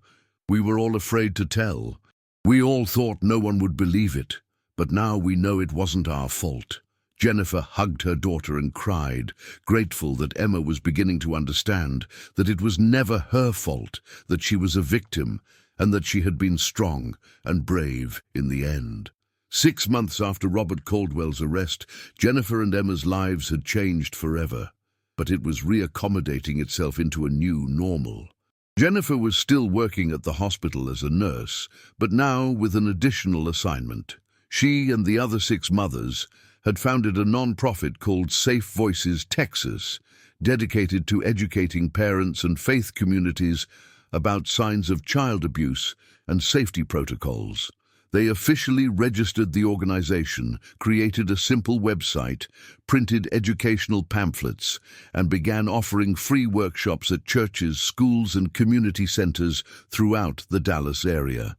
We were all afraid to tell. We all thought no one would believe it, but now we know it wasn't our fault." Jennifer hugged her daughter and cried, grateful that Emma was beginning to understand that it was never her fault, that she was a victim, and that she had been strong and brave in the end. 6 months after Robert Caldwell's arrest, Jennifer and Emma's lives had changed forever, but it was reaccommodating itself into a new normal. Jennifer was still working at the hospital as a nurse, but now with an additional assignment. She and the other 6 mothers had founded a non-profit called Safe Voices Texas, dedicated to educating parents and faith communities about signs of child abuse and safety protocols. They officially registered the organization, created a simple website, printed educational pamphlets, and began offering free workshops at churches, schools, and community centers throughout the Dallas area.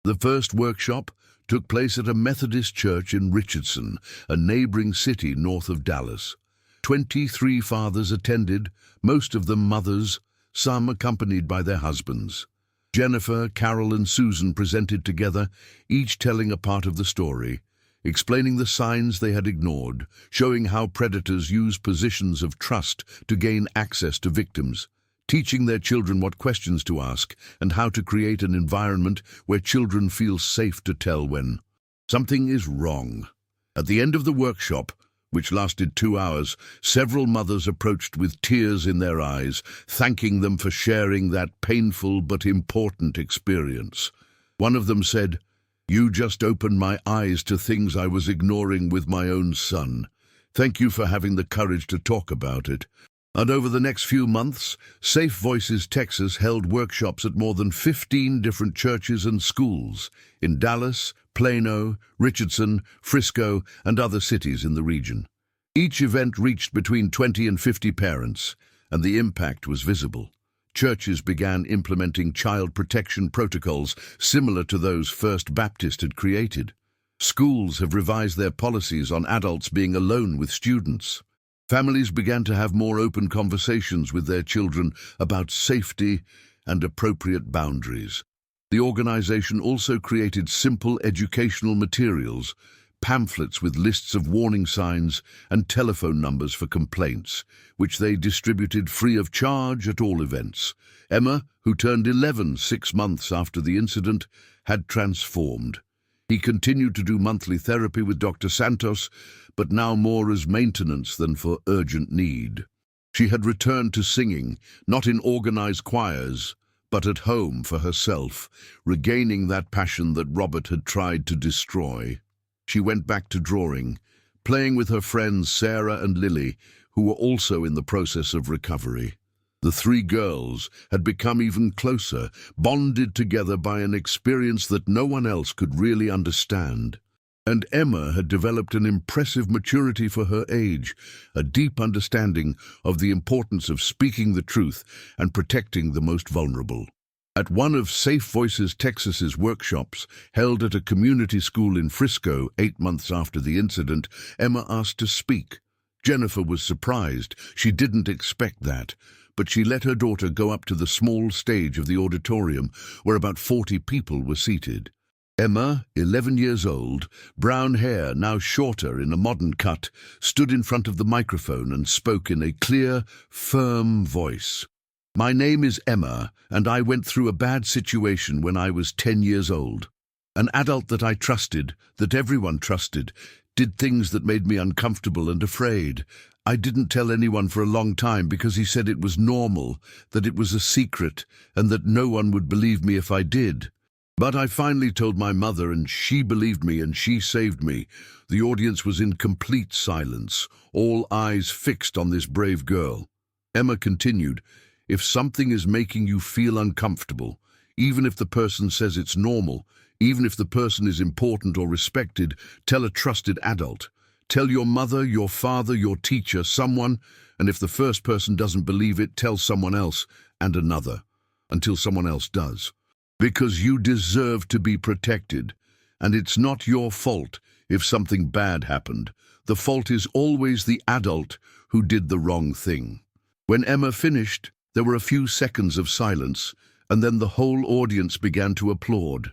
The first workshop took place at a Methodist church in Richardson, a neighboring city north of Dallas. 23 fathers attended, most of them mothers, some accompanied by their husbands. Jennifer, Carol, and Susan presented together, each telling a part of the story, explaining the signs they had ignored, showing how predators use positions of trust to gain access to victims, teaching their children what questions to ask and how to create an environment where children feel safe to tell when something is wrong. At the end of the workshop, which lasted 2 hours, several mothers approached with tears in their eyes, thanking them for sharing that painful but important experience. One of them said, "You just opened my eyes to things I was ignoring with my own son. Thank you for having the courage to talk about it." And over the next few months, Safe Voices Texas held workshops at more than 15 different churches and schools in Dallas, Plano, Richardson, Frisco, and other cities in the region. Each event reached between 20 and 50 parents, and the impact was visible. Churches began implementing child protection protocols similar to those First Baptist had created. Schools have revised their policies on adults being alone with students. Families began to have more open conversations with their children about safety and appropriate boundaries. The organization also created simple educational materials, pamphlets with lists of warning signs and telephone numbers for complaints, which they distributed free of charge at all events. Emma, who turned 11 6 months after the incident, had transformed. He continued to do monthly therapy with Dr. Santos, but now more as maintenance than for urgent need. She had returned to singing, not in organized choirs, but at home for herself, regaining that passion that Robert had tried to destroy. She went back to drawing, playing with her friends Sarah and Lily, who were also in the process of recovery. The 3 girls had become even closer, bonded together by an experience that no one else could really understand. And Emma had developed an impressive maturity for her age, a deep understanding of the importance of speaking the truth and protecting the most vulnerable. At one of Safe Voices Texas's workshops, held at a community school in Frisco 8 months after the incident, Emma asked to speak. Jennifer was surprised. She didn't expect that, but she let her daughter go up to the small stage of the auditorium where about 40 people were seated. Emma, 11 years old, brown hair now shorter in a modern cut, stood in front of the microphone and spoke in a clear, firm voice. "My name is Emma, and I went through a bad situation when I was 10 years old. An adult that I trusted, that everyone trusted, did things that made me uncomfortable and afraid. I didn't tell anyone for a long time because he said it was normal, that it was a secret, and that no one would believe me if I did. But I finally told my mother, and she believed me, and she saved me." The audience was in complete silence, all eyes fixed on this brave girl. Emma continued, "If something is making you feel uncomfortable, even if the person says it's normal, even if the person is important or respected, tell a trusted adult. Tell your mother, your father, your teacher, someone, and if the first person doesn't believe it, tell someone else and another, until someone else does. Because you deserve to be protected, and it's not your fault if something bad happened. The fault is always the adult who did the wrong thing." When Emma finished, there were a few seconds of silence, and then the whole audience began to applaud.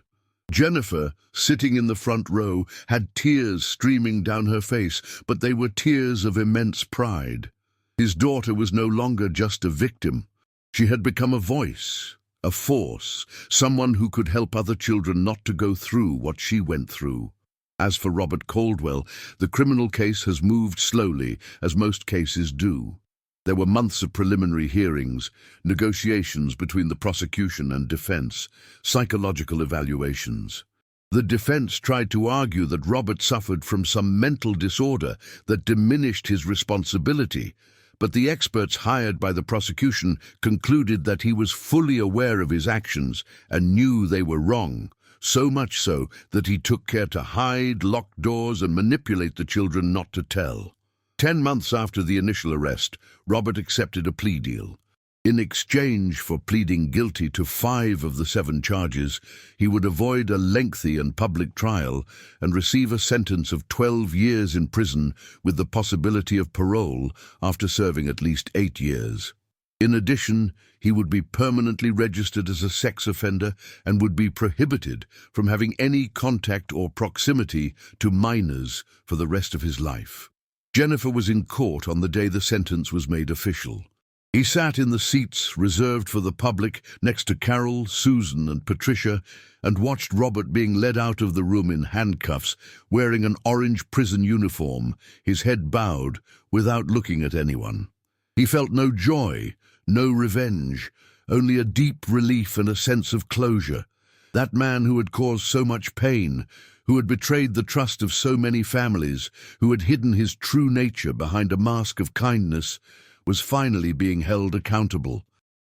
Jennifer, sitting in the front row, had tears streaming down her face, but they were tears of immense pride. His daughter was no longer just a victim. She had become a voice, a force, someone who could help other children not to go through what she went through. As for Robert Caldwell, the criminal case has moved slowly, as most cases do. There were months of preliminary hearings, negotiations between the prosecution and defense, psychological evaluations. The defense tried to argue that Robert suffered from some mental disorder that diminished his responsibility, but the experts hired by the prosecution concluded that he was fully aware of his actions and knew they were wrong, so much so that he took care to hide, lock doors, and manipulate the children not to tell. 10 months after the initial arrest, Robert accepted a plea deal. In exchange for pleading guilty to 5 of the 7 charges, he would avoid a lengthy and public trial and receive a sentence of 12 years in prison with the possibility of parole after serving at least 8 years. In addition, he would be permanently registered as a sex offender and would be prohibited from having any contact or proximity to minors for the rest of his life. Jennifer was in court on the day the sentence was made official. He sat in the seats reserved for the public next to Carol, Susan, and Patricia, and watched Robert being led out of the room in handcuffs, wearing an orange prison uniform, his head bowed, without looking at anyone. He felt no joy, no revenge, only a deep relief and a sense of closure. That man who had caused so much pain, who had betrayed the trust of so many families, who had hidden his true nature behind a mask of kindness, was finally being held accountable.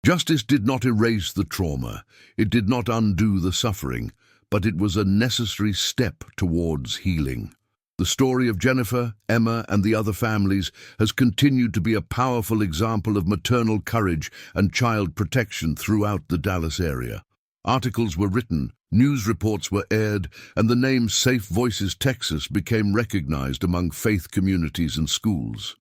Justice did not erase the trauma, it did not undo the suffering, but it was a necessary step towards healing. The story of Jennifer, Emma, and the other families has continued to be a powerful example of maternal courage and child protection throughout the Dallas area. Articles were written, news reports were aired, and the name Safe Voices Texas became recognized among faith communities and schools.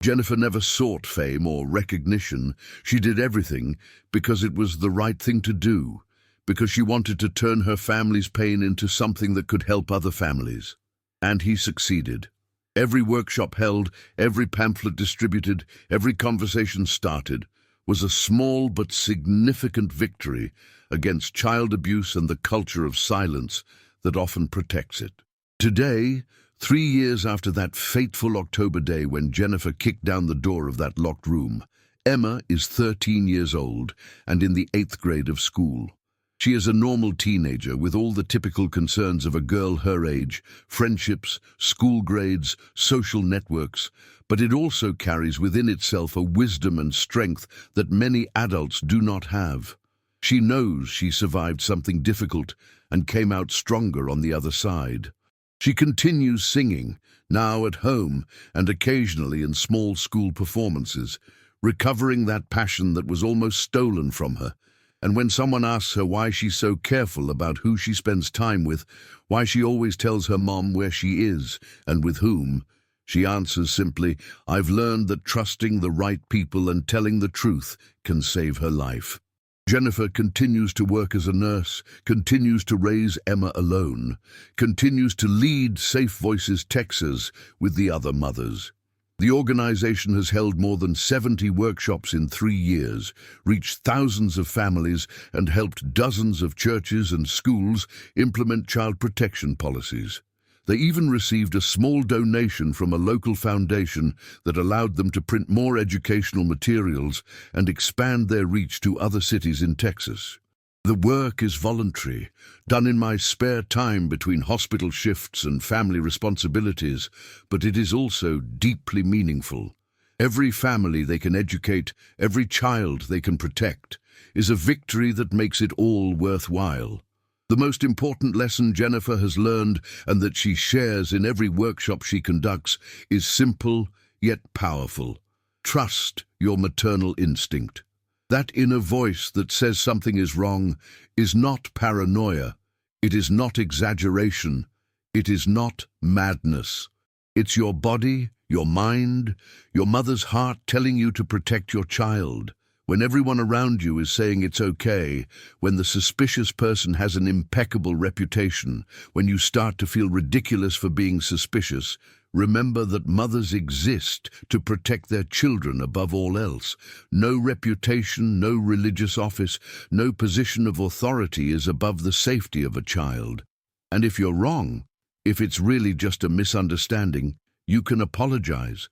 Jennifer never sought fame or recognition. She did everything because it was the right thing to do, because she wanted to turn her family's pain into something that could help other families. And he succeeded. Every workshop held, every pamphlet distributed, every conversation started was a small but significant victory against child abuse and the culture of silence that often protects it. Today, 3 years after that fateful October day when Jennifer kicked down the door of that locked room, Emma is 13 years old and in the 8th grade of school. She is a normal teenager with all the typical concerns of a girl her age, friendships, school grades, social networks, but it also carries within itself a wisdom and strength that many adults do not have. She knows she survived something difficult and came out stronger on the other side. She continues singing, now at home and occasionally in small school performances, recovering that passion that was almost stolen from her. And when someone asks her why she's so careful about who she spends time with, why she always tells her mom where she is and with whom, she answers simply, "I've learned that trusting the right people and telling the truth can save her life." Jennifer continues to work as a nurse, continues to raise Emma alone, continues to lead Safe Voices Texas with the other mothers. The organization has held more than 70 workshops in 3 years, reached thousands of families, and helped dozens of churches and schools implement child protection policies. They even received a small donation from a local foundation that allowed them to print more educational materials and expand their reach to other cities in Texas. The work is voluntary, done in my spare time between hospital shifts and family responsibilities, but it is also deeply meaningful. Every family they can educate, every child they can protect, is a victory that makes it all worthwhile. The most important lesson Jennifer has learned and that she shares in every workshop she conducts is simple yet powerful. Trust your maternal instinct. That inner voice that says something is wrong is not paranoia, it is not exaggeration, it is not madness. It's your body, your mind, your mother's heart telling you to protect your child. When everyone around you is saying it's okay, when the suspicious person has an impeccable reputation, when you start to feel ridiculous for being suspicious, remember that mothers exist to protect their children above all else. No reputation, no religious office, no position of authority is above the safety of a child. And if you're wrong, if it's really just a misunderstanding, you can apologize.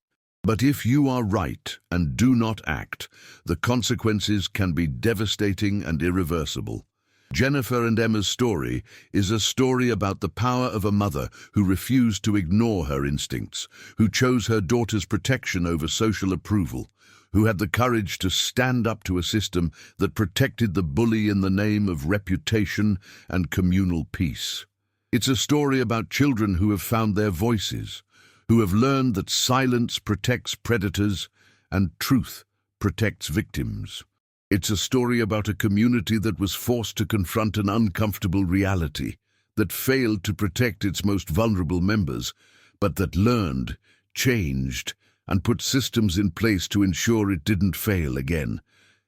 But if you are right and do not act, the consequences can be devastating and irreversible. Jennifer and Emma's story is a story about the power of a mother who refused to ignore her instincts, who chose her daughter's protection over social approval, who had the courage to stand up to a system that protected the bully in the name of reputation and communal peace. It's a story about children who have found their voices, who have learned that silence protects predators and truth protects victims. It's a story about a community that was forced to confront an uncomfortable reality, that failed to protect its most vulnerable members, but that learned, changed, and put systems in place to ensure it didn't fail again.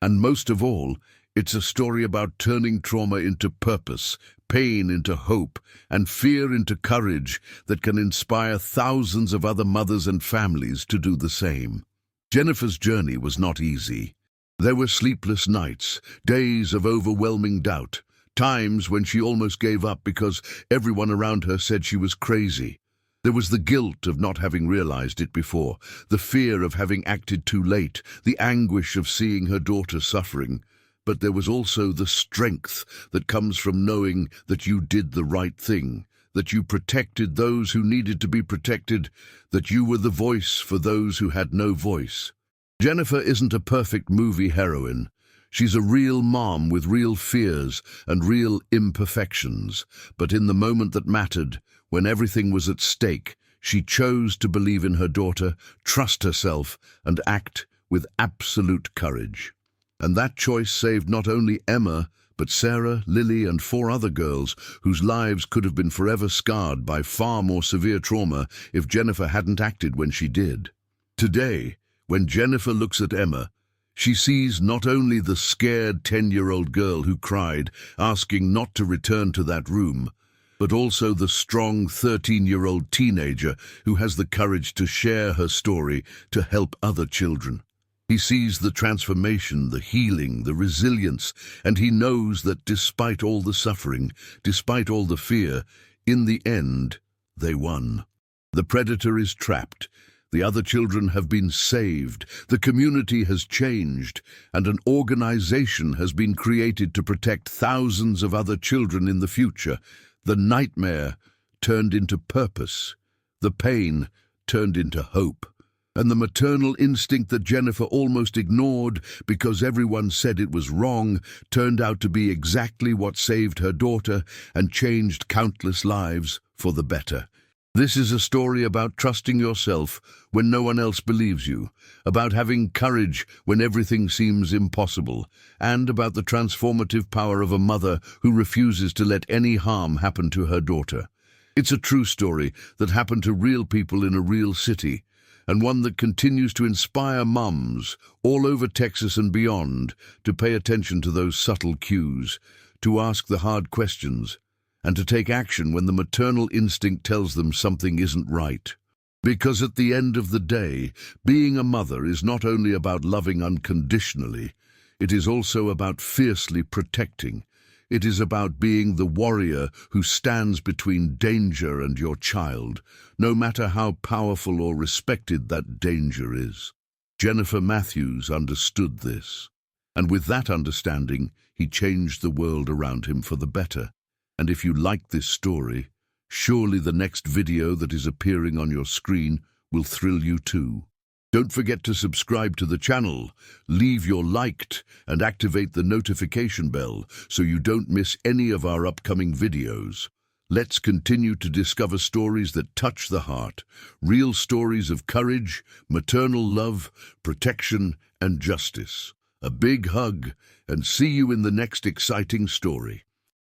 And most of all, it's a story about turning trauma into purpose, pain into hope, and fear into courage that can inspire thousands of other mothers and families to do the same. Jennifer's journey was not easy. There were sleepless nights, days of overwhelming doubt, times when she almost gave up because everyone around her said she was crazy. There was the guilt of not having realized it before, the fear of having acted too late, the anguish of seeing her daughter suffering. But there was also the strength that comes from knowing that you did the right thing, that you protected those who needed to be protected, that you were the voice for those who had no voice. Jennifer isn't a perfect movie heroine. She's a real mom with real fears and real imperfections. But in the moment that mattered, when everything was at stake, she chose to believe in her daughter, trust herself, and act with absolute courage. And that choice saved not only Emma, but Sarah, Lily, and 4 other girls whose lives could have been forever scarred by far more severe trauma if Jennifer hadn't acted when she did. Today, when Jennifer looks at Emma, she sees not only the scared 10-year-old girl who cried, asking not to return to that room, but also the strong 13-year-old teenager who has the courage to share her story to help other children. He sees the transformation, the healing, the resilience, and he knows that despite all the suffering, despite all the fear, in the end, they won. The predator is trapped. The other children have been saved, the community has changed, and an organization has been created to protect thousands of other children in the future. The nightmare turned into purpose, the pain turned into hope, and the maternal instinct that Jennifer almost ignored because everyone said it was wrong turned out to be exactly what saved her daughter and changed countless lives for the better. This is a story about trusting yourself when no one else believes you, about having courage when everything seems impossible, and about the transformative power of a mother who refuses to let any harm happen to her daughter. It's a true story that happened to real people in a real city, and one that continues to inspire mums all over Texas and beyond to pay attention to those subtle cues, to ask the hard questions, and to take action when the maternal instinct tells them something isn't right. Because at the end of the day, being a mother is not only about loving unconditionally, it is also about fiercely protecting. It is about being the warrior who stands between danger and your child, no matter how powerful or respected that danger is. Jennifer Matthews understood this, and with that understanding, he changed the world around him for the better. And if you like this story, surely the next video that is appearing on your screen will thrill you too. Don't forget to subscribe to the channel, leave your liked, and activate the notification bell so you don't miss any of our upcoming videos. Let's continue to discover stories that touch the heart, real stories of courage, maternal love, protection, and justice. A big hug, and see you in the next exciting story.